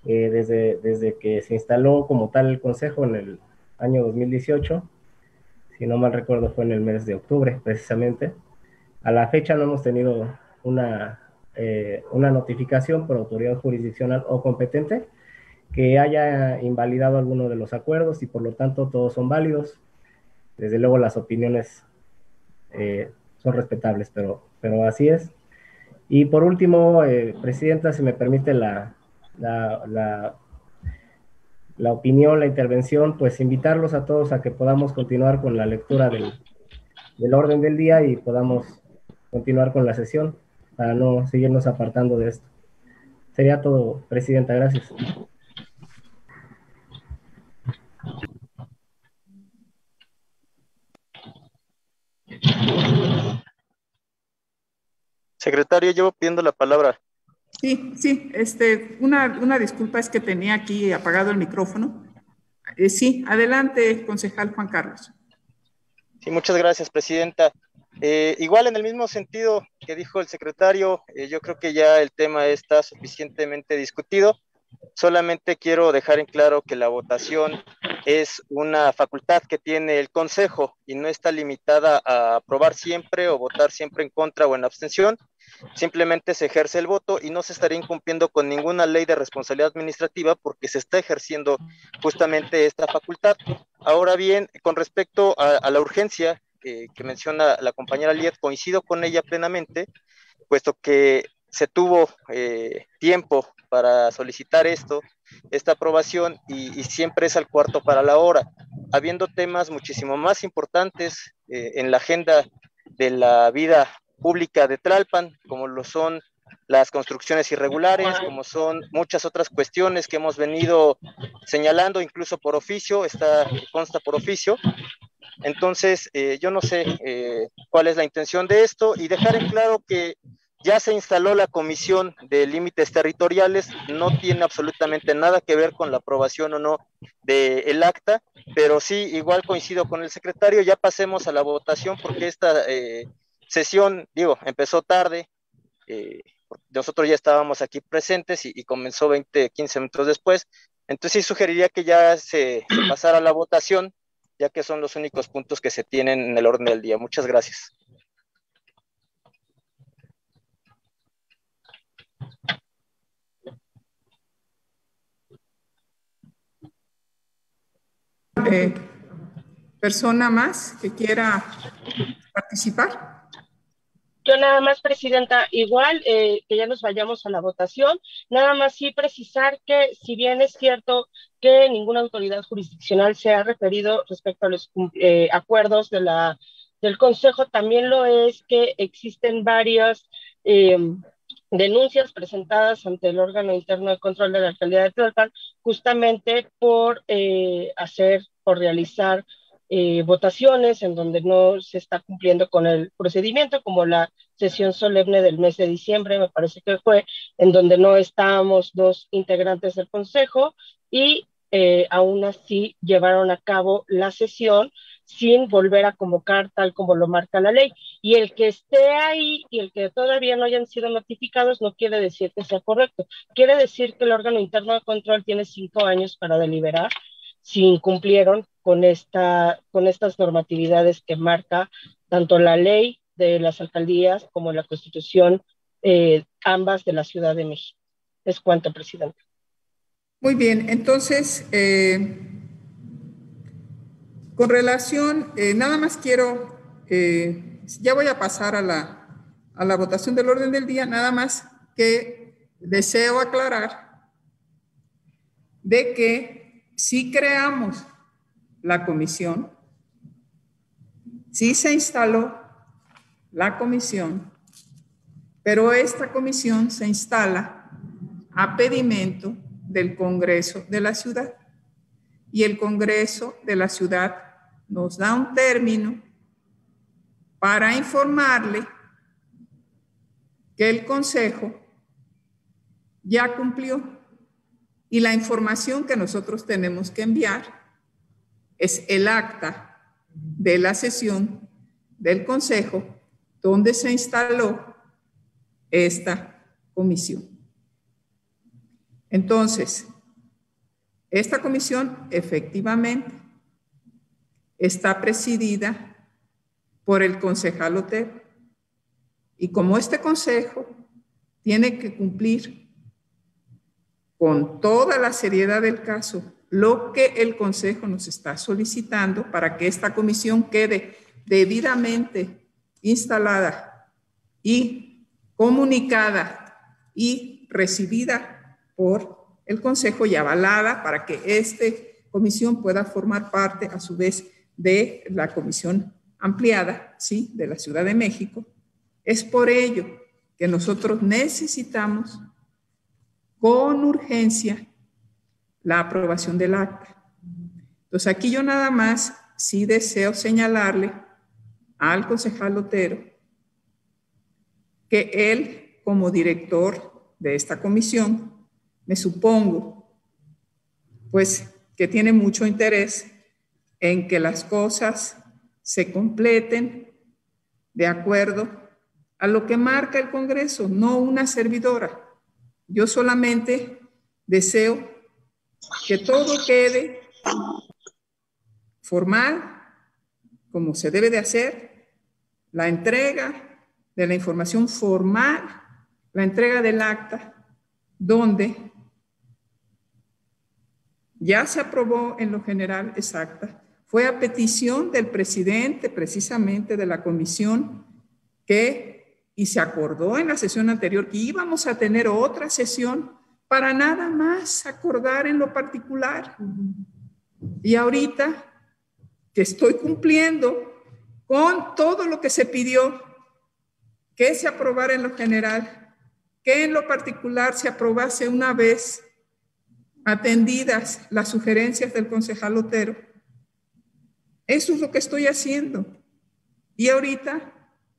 B: desde que se instaló como tal el Consejo en el año 2018, si no mal recuerdo fue en el mes de octubre precisamente. A la fecha no hemos tenido una notificación por autoridad jurisdiccional o competente que haya invalidado alguno de los acuerdos y por lo tanto todos son válidos. Desde luego las opiniones son respetables, pero así es. Y por último, presidenta, si me permite la opinión, la intervención, pues invitarlos a todos a que podamos continuar con la lectura del orden del día y podamos continuar con la sesión para no seguirnos apartando de esto. Sería todo, presidenta, gracias.
F: Secretario, llevo pidiendo la palabra.
A: Sí, una disculpa, es que tenía aquí apagado el micrófono. Sí, adelante, concejal Juan Carlos.
F: Sí, muchas gracias, presidenta. Igual en el mismo sentido que dijo el secretario, yo creo que ya el tema está suficientemente discutido. Solamente quiero dejar en claro que la votación es una facultad que tiene el Consejo y no está limitada a aprobar siempre o votar siempre en contra o en abstención. Simplemente se ejerce el voto y no se estaría incumpliendo con ninguna ley de responsabilidad administrativa porque se está ejerciendo justamente esta facultad. Ahora bien, con respecto a la urgencia que menciona la compañera Liet, coincido con ella plenamente, puesto que se tuvo tiempo para solicitar esta aprobación y siempre es al cuarto para la hora, habiendo temas muchísimo más importantes en la agenda de la vida pública de Tlalpan, como lo son las construcciones irregulares, como son muchas otras cuestiones que hemos venido señalando, incluso por oficio, consta por oficio. Entonces, yo no sé cuál es la intención de esto y dejar en claro que ya se instaló la comisión de límites territoriales, no tiene absolutamente nada que ver con la aprobación o no del acta, pero sí, igual coincido con el secretario, ya pasemos a la votación porque esta sesión, empezó tarde, nosotros ya estábamos aquí presentes y comenzó 15 minutos después, entonces sí sugeriría que ya se pasara a la votación, ya que son los únicos puntos que se tienen en el orden del día. Muchas gracias.
A: ¿Persona más que quiera participar?
G: Yo nada más, Presidenta, igual que ya nos vayamos a la votación, nada más sí precisar que si bien es cierto que ninguna autoridad jurisdiccional se ha referido respecto a los acuerdos del Consejo, también lo es que existen varias denuncias presentadas ante el órgano interno de control de la alcaldía de Tlalpan, justamente por realizar votaciones en donde no se está cumpliendo con el procedimiento, como la sesión solemne del mes de diciembre, me parece que fue, en donde no estábamos 2 integrantes del Consejo y aún así llevaron a cabo la sesión sin volver a convocar tal como lo marca la ley. Y el que esté ahí y el que todavía no hayan sido notificados no quiere decir que sea correcto. Quiere decir que el órgano interno de control tiene 5 años para deliberar si incumplieron con estas normatividades que marca tanto la ley de las alcaldías como la Constitución, ambas de la Ciudad de México. Es cuanto, Presidente.
A: Muy bien, entonces, con relación, nada más quiero, ya voy a pasar a la votación del orden del día, nada más que deseo aclarar de que si creamos la comisión, sí se instaló la comisión, pero esta comisión se instala a pedimento del Congreso de la Ciudad y el Congreso de la Ciudad nos da un término para informarle que el Consejo ya cumplió y la información que nosotros tenemos que enviar es el acta de la sesión del Consejo donde se instaló esta comisión. Entonces, esta comisión efectivamente está presidida por el concejal Otero y como este consejo tiene que cumplir con toda la seriedad del caso lo que el Consejo nos está solicitando para que esta comisión quede debidamente instalada y comunicada y recibida por el Consejo y avalada para que esta comisión pueda formar parte a su vez de la comisión ampliada, ¿sí?, de la Ciudad de México. Es por ello que nosotros necesitamos con urgencia la aprobación del acta. Entonces aquí yo nada más sí deseo señalarle al concejal Otero que él como director de esta comisión, me supongo, pues que tiene mucho interés en que las cosas se completen de acuerdo a lo que marca el Congreso, no una servidora. Yo solamente deseo que todo quede formal, como se debe de hacer, la entrega de la información formal, la entrega del acta, donde ya se aprobó en lo general esa acta. Fue a petición del presidente, precisamente, de la comisión, y se acordó en la sesión anterior que íbamos a tener otra sesión para nada más acordar en lo particular. Y ahorita que estoy cumpliendo con todo lo que se pidió, que se aprobara en lo general, que en lo particular se aprobase una vez atendidas las sugerencias del concejal Otero. Eso es lo que estoy haciendo. Y ahorita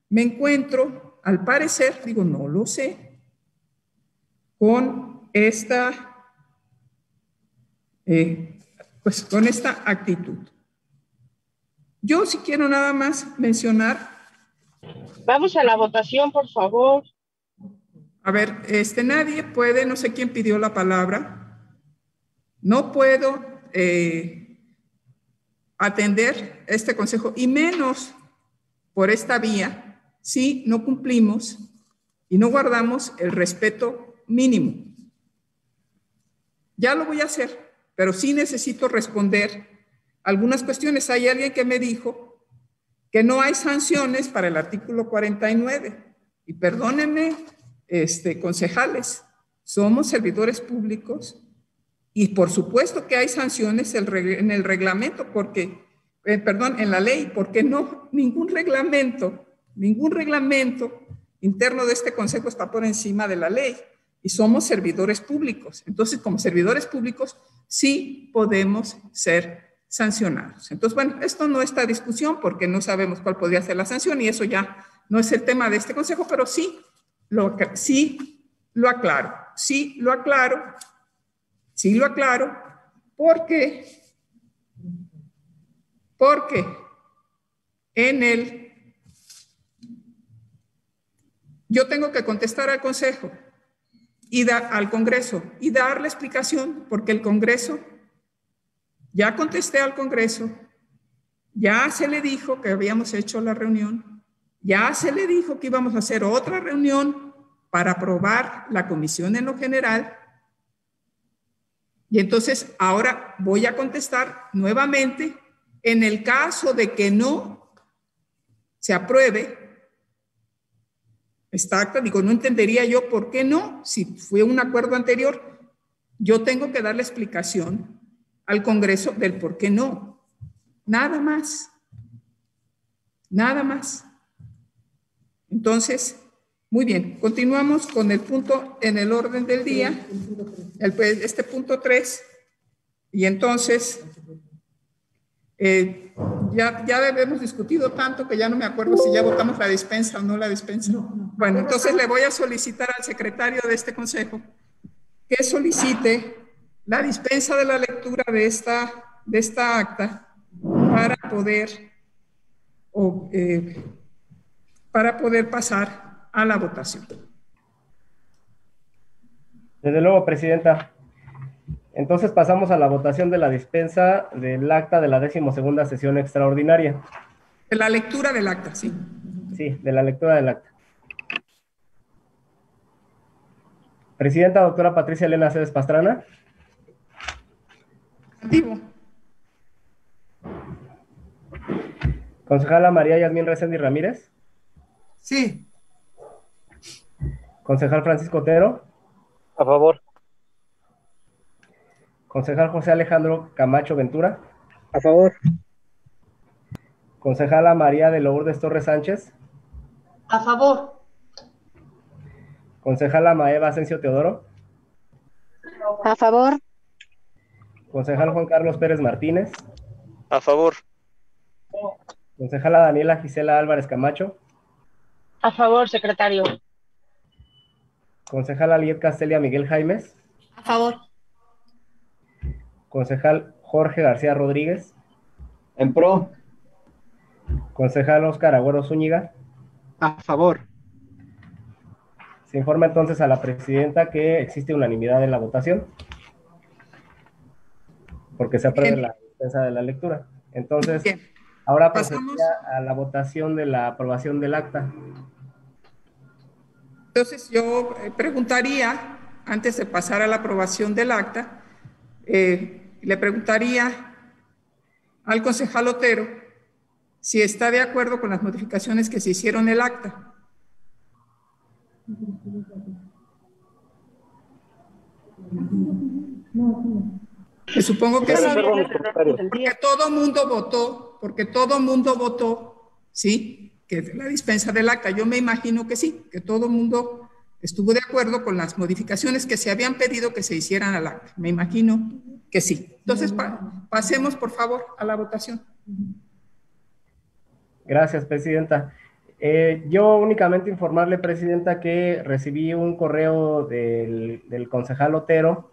A: me encuentro, al parecer, digo, no lo sé, con esta, con esta actitud. Yo sí quiero nada más mencionar.
G: Vamos a la votación, por favor.
A: A ver, nadie puede, no sé quién pidió la palabra, no puedo atender este consejo, y menos por esta vía, si no cumplimos y no guardamos el respeto mínimo. Ya lo voy a hacer, pero sí necesito responder algunas cuestiones. Hay alguien que me dijo que no hay sanciones para el artículo 49. Y perdónenme, concejales, somos servidores públicos y por supuesto que hay sanciones en el reglamento, porque, en la ley, porque no, ningún reglamento interno de este consejo está por encima de la ley y somos servidores públicos. Entonces, como servidores públicos, sí podemos ser sancionados. Entonces, bueno, esto no está a discusión porque no sabemos cuál podría ser la sanción y eso ya no es el tema de este consejo, pero sí lo aclaro, porque yo tengo que contestar al consejo y al Congreso y darle explicación, porque el Congreso, ya contesté al Congreso, ya se le dijo que habíamos hecho la reunión, ya se le dijo que íbamos a hacer otra reunión para aprobar la comisión en lo general. Y entonces ahora voy a contestar nuevamente en el caso de que no se apruebe esta acta. Digo, no entendería yo por qué no, si fue un acuerdo anterior. Yo tengo que darle explicación al Congreso del por qué no. Nada más. Nada más. Entonces, muy bien, continuamos con el punto en el orden del día, este punto 3, y entonces ya hemos discutido tanto que ya no me acuerdo si ya votamos la dispensa o no la dispensa. Bueno, entonces le voy a solicitar al secretario de este consejo que solicite la dispensa de la lectura de esta acta para poder pasar a la votación.
B: Desde luego, Presidenta. Entonces pasamos a la votación de la dispensa del acta de la 12ª sesión extraordinaria.
A: De la lectura del acta, sí.
B: Sí, de la lectura del acta. Presidenta, doctora Patricia Elena Cebes Pastrana.
A: Activo.
B: Concejala María Yasmín Reséndiz Ramírez.
J: Sí.
B: Concejal Francisco Otero.
I: A favor.
B: Concejal José Alejandro Camacho Ventura.
I: A favor.
B: Concejala María de Lourdes Torres Sánchez.
C: A favor.
B: Concejala Maeva Asensio Teodoro.
E: A favor.
B: Concejal Juan Carlos Pérez Martínez.
F: A favor.
B: Concejala Daniela Gisela Álvarez Camacho.
G: A favor, secretario.
B: Concejala Liet Castelia Miguel Jaimes.
H: A favor.
B: Concejal Jorge García Rodríguez.
D: En pro.
B: Concejal Óscar Agüero Zúñiga.
I: A favor.
B: Se informa entonces a la presidenta que existe unanimidad en la votación, porque se aprueba la dispensa de la lectura. Entonces,
A: Bien.
B: ahora
A: Pasamos.
B: procedería a la votación de la aprobación del acta.
A: Entonces, yo preguntaría, antes de pasar a la aprobación del acta, le preguntaría al concejal Otero si está de acuerdo con las modificaciones que se hicieron en el acta. Me supongo que sí, porque todo mundo votó, ¿sí? Que la dispensa del acta. Yo me imagino que sí, que todo mundo estuvo de acuerdo con las modificaciones que se habían pedido que se hicieran al acta. Me imagino que sí. Entonces, pasemos, por favor, a la votación.
B: Gracias, presidenta. Yo únicamente informarle, presidenta, que recibí un correo del concejal Otero,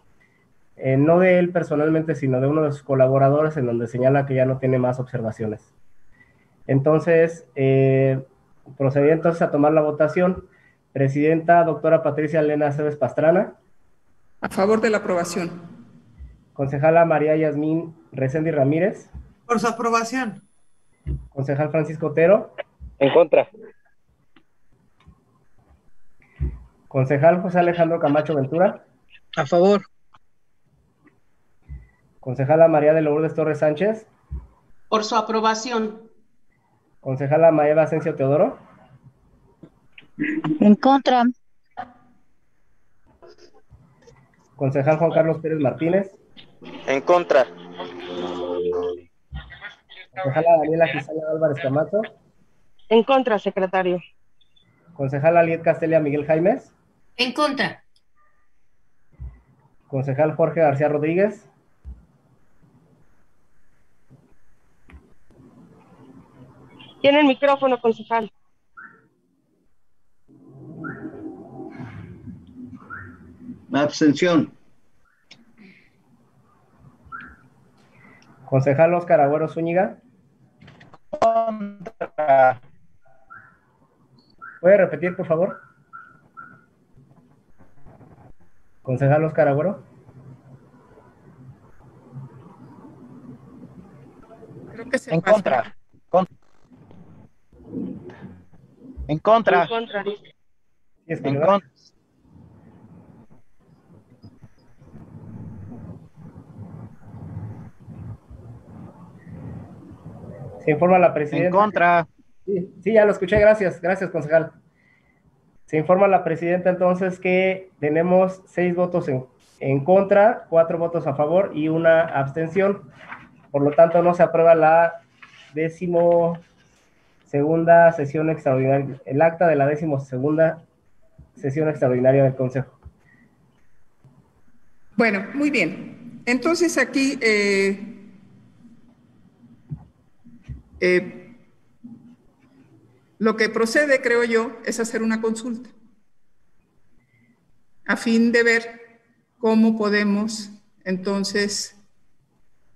B: no de él personalmente, sino de uno de sus colaboradores, en donde señala que ya no tiene más observaciones. Entonces, procedí entonces a tomar la votación. Presidenta, doctora Patricia Elena Aceves Pastrana.
A: A favor de la aprobación.
B: Concejala María Yasmín Reséndiz Ramírez.
J: Por su aprobación.
B: Concejal Francisco Otero.
I: En contra.
B: Concejal José Alejandro Camacho Ventura.
J: A favor.
B: Concejala María de Lourdes Torres Sánchez.
C: Por su aprobación.
B: Concejala Maeva Asensio Teodoro.
E: En contra.
B: Concejal Juan Carlos Pérez Martínez.
F: En contra.
B: Concejala Daniela Gisela Álvarez Camacho.
G: En contra, secretario.
B: Concejala Liet Castelia Miguel Jaimes.
H: En contra.
B: Concejal Jorge García Rodríguez.
G: Tiene el micrófono, concejal.
J: Abstención.
B: Concejal Óscar Agüero Zúñiga.
I: Contra.
B: ¿Puede repetir, por favor? Concejal Óscar Agüero.
A: Creo que se
I: En
A: pasa.
I: contra. En contra.
G: En contra, dice.
B: Sí, es que
I: En
B: no.
I: contra.
B: Se informa a la presidenta.
I: En contra.
B: Sí, ya lo escuché, gracias, concejal. Se informa a la presidenta entonces que tenemos 6 votos en contra, 4 votos a favor y 1 abstención. Por lo tanto, no se aprueba la 12ª sesión extraordinaria, el acta de la 12ª sesión extraordinaria del Consejo.
A: Bueno, muy bien. Entonces aquí lo que procede, creo yo, es hacer una consulta a fin de ver cómo podemos entonces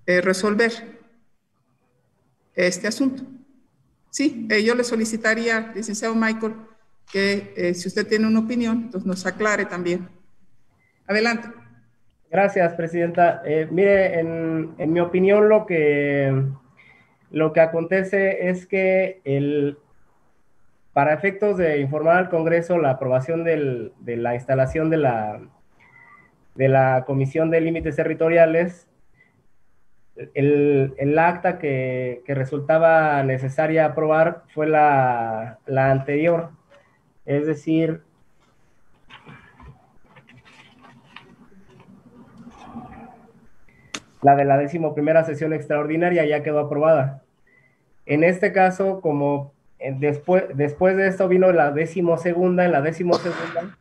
A: resolver este asunto. Sí, yo le solicitaría, licenciado Michael, que si usted tiene una opinión, entonces nos aclare también. Adelante.
B: Gracias, presidenta. Mire, en mi opinión, lo que acontece es que para efectos de informar al Congreso, la aprobación de la instalación de la Comisión de Límites Territoriales, el acta que resultaba necesaria aprobar fue la anterior, es decir, la de la 11ª sesión extraordinaria ya quedó aprobada. En este caso, como después de esto vino la 12ª, en la 12ª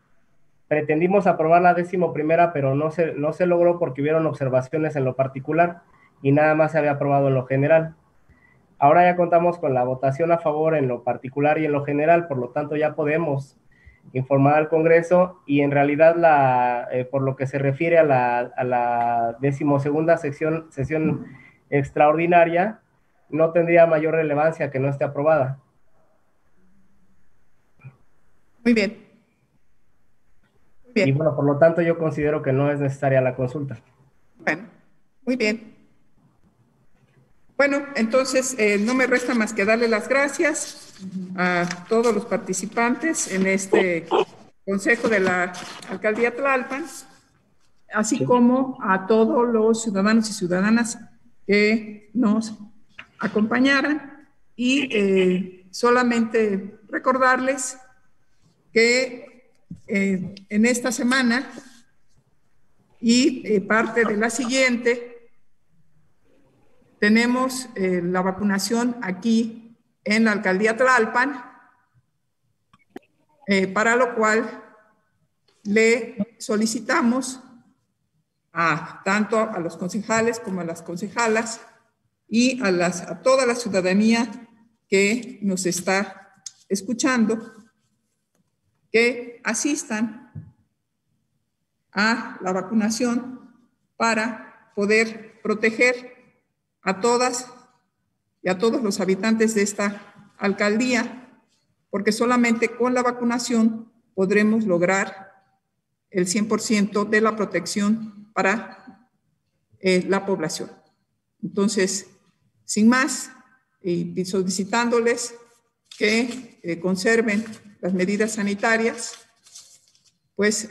B: pretendimos aprobar la 11ª, pero no se logró porque hubieron observaciones en lo particular y nada más se había aprobado en lo general. Ahora ya contamos con la votación a favor en lo particular y en lo general, por lo tanto ya podemos informar al Congreso y en realidad por lo que se refiere a la 12ª sesión extraordinaria, no tendría mayor relevancia que no esté aprobada.
A: Muy bien. Muy bien.
B: Y bueno, por lo tanto, yo considero que no es necesaria la consulta.
A: Bueno, muy bien. Bueno, entonces no me resta más que darle las gracias a todos los participantes en este Consejo de la Alcaldía Tlalpan, así como a todos los ciudadanos y ciudadanas que nos acompañaran, y solamente recordarles que en esta semana y parte de la siguiente tenemos la vacunación aquí en la Alcaldía Tlalpan, para lo cual le solicitamos tanto a los concejales como a las concejalas y a toda la ciudadanía que nos está escuchando, que asistan a la vacunación para poder proteger a todas y a todos los habitantes de esta alcaldía, porque solamente con la vacunación podremos lograr el 100% de la protección para la población. Entonces, sin más, y solicitándoles que conserven las medidas sanitarias, pues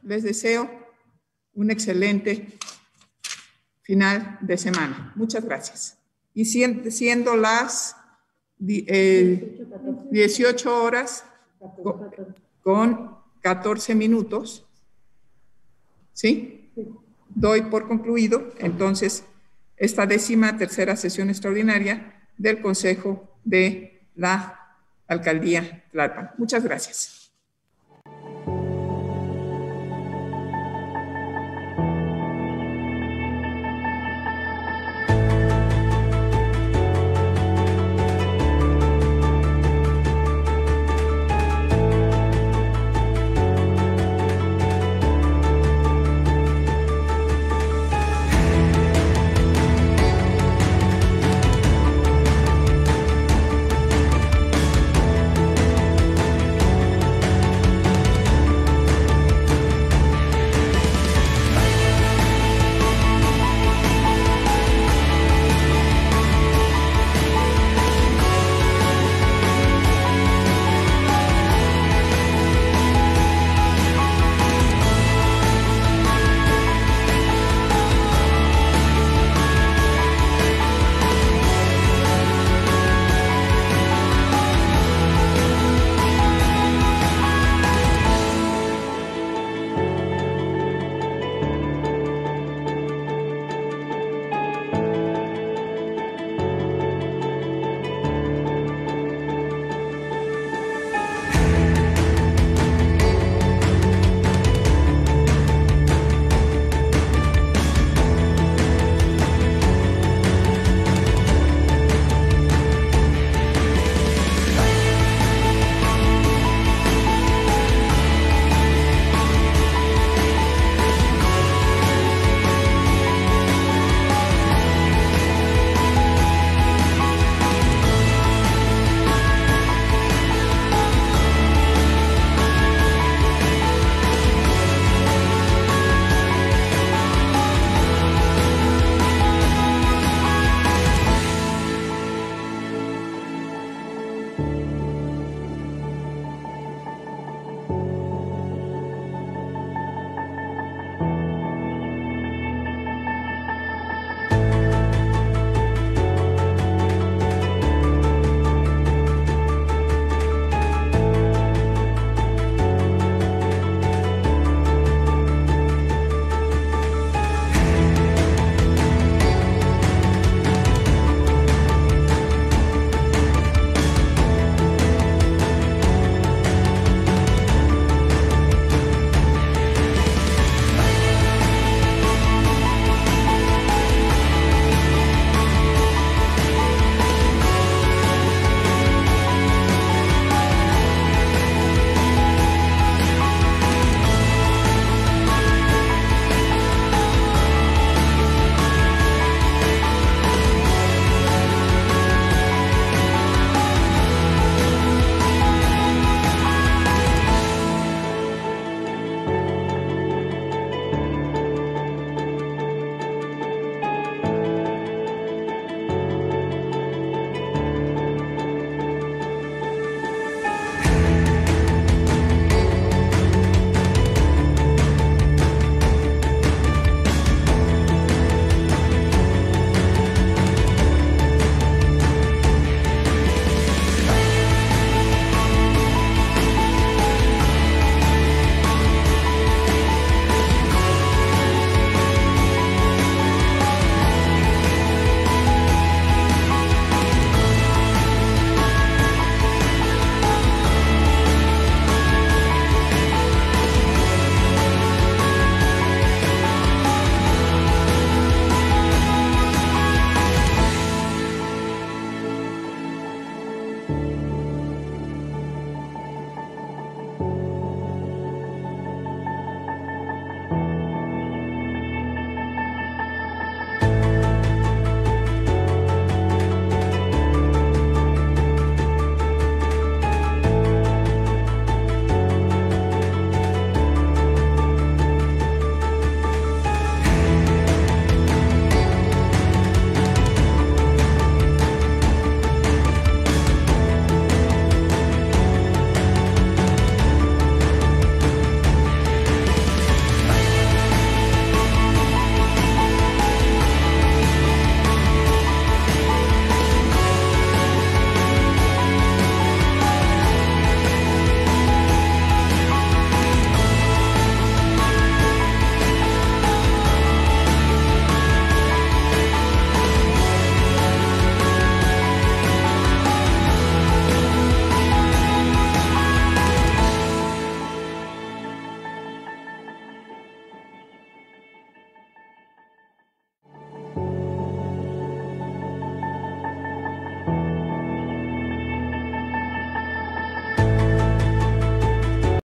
A: les deseo un excelente final de semana. Muchas gracias. Y siendo las 18 horas con 14 minutos, ¿sí? Doy por concluido, entonces, esta 13ª sesión extraordinaria del Consejo de la Alcaldía Tlalpan. Muchas gracias.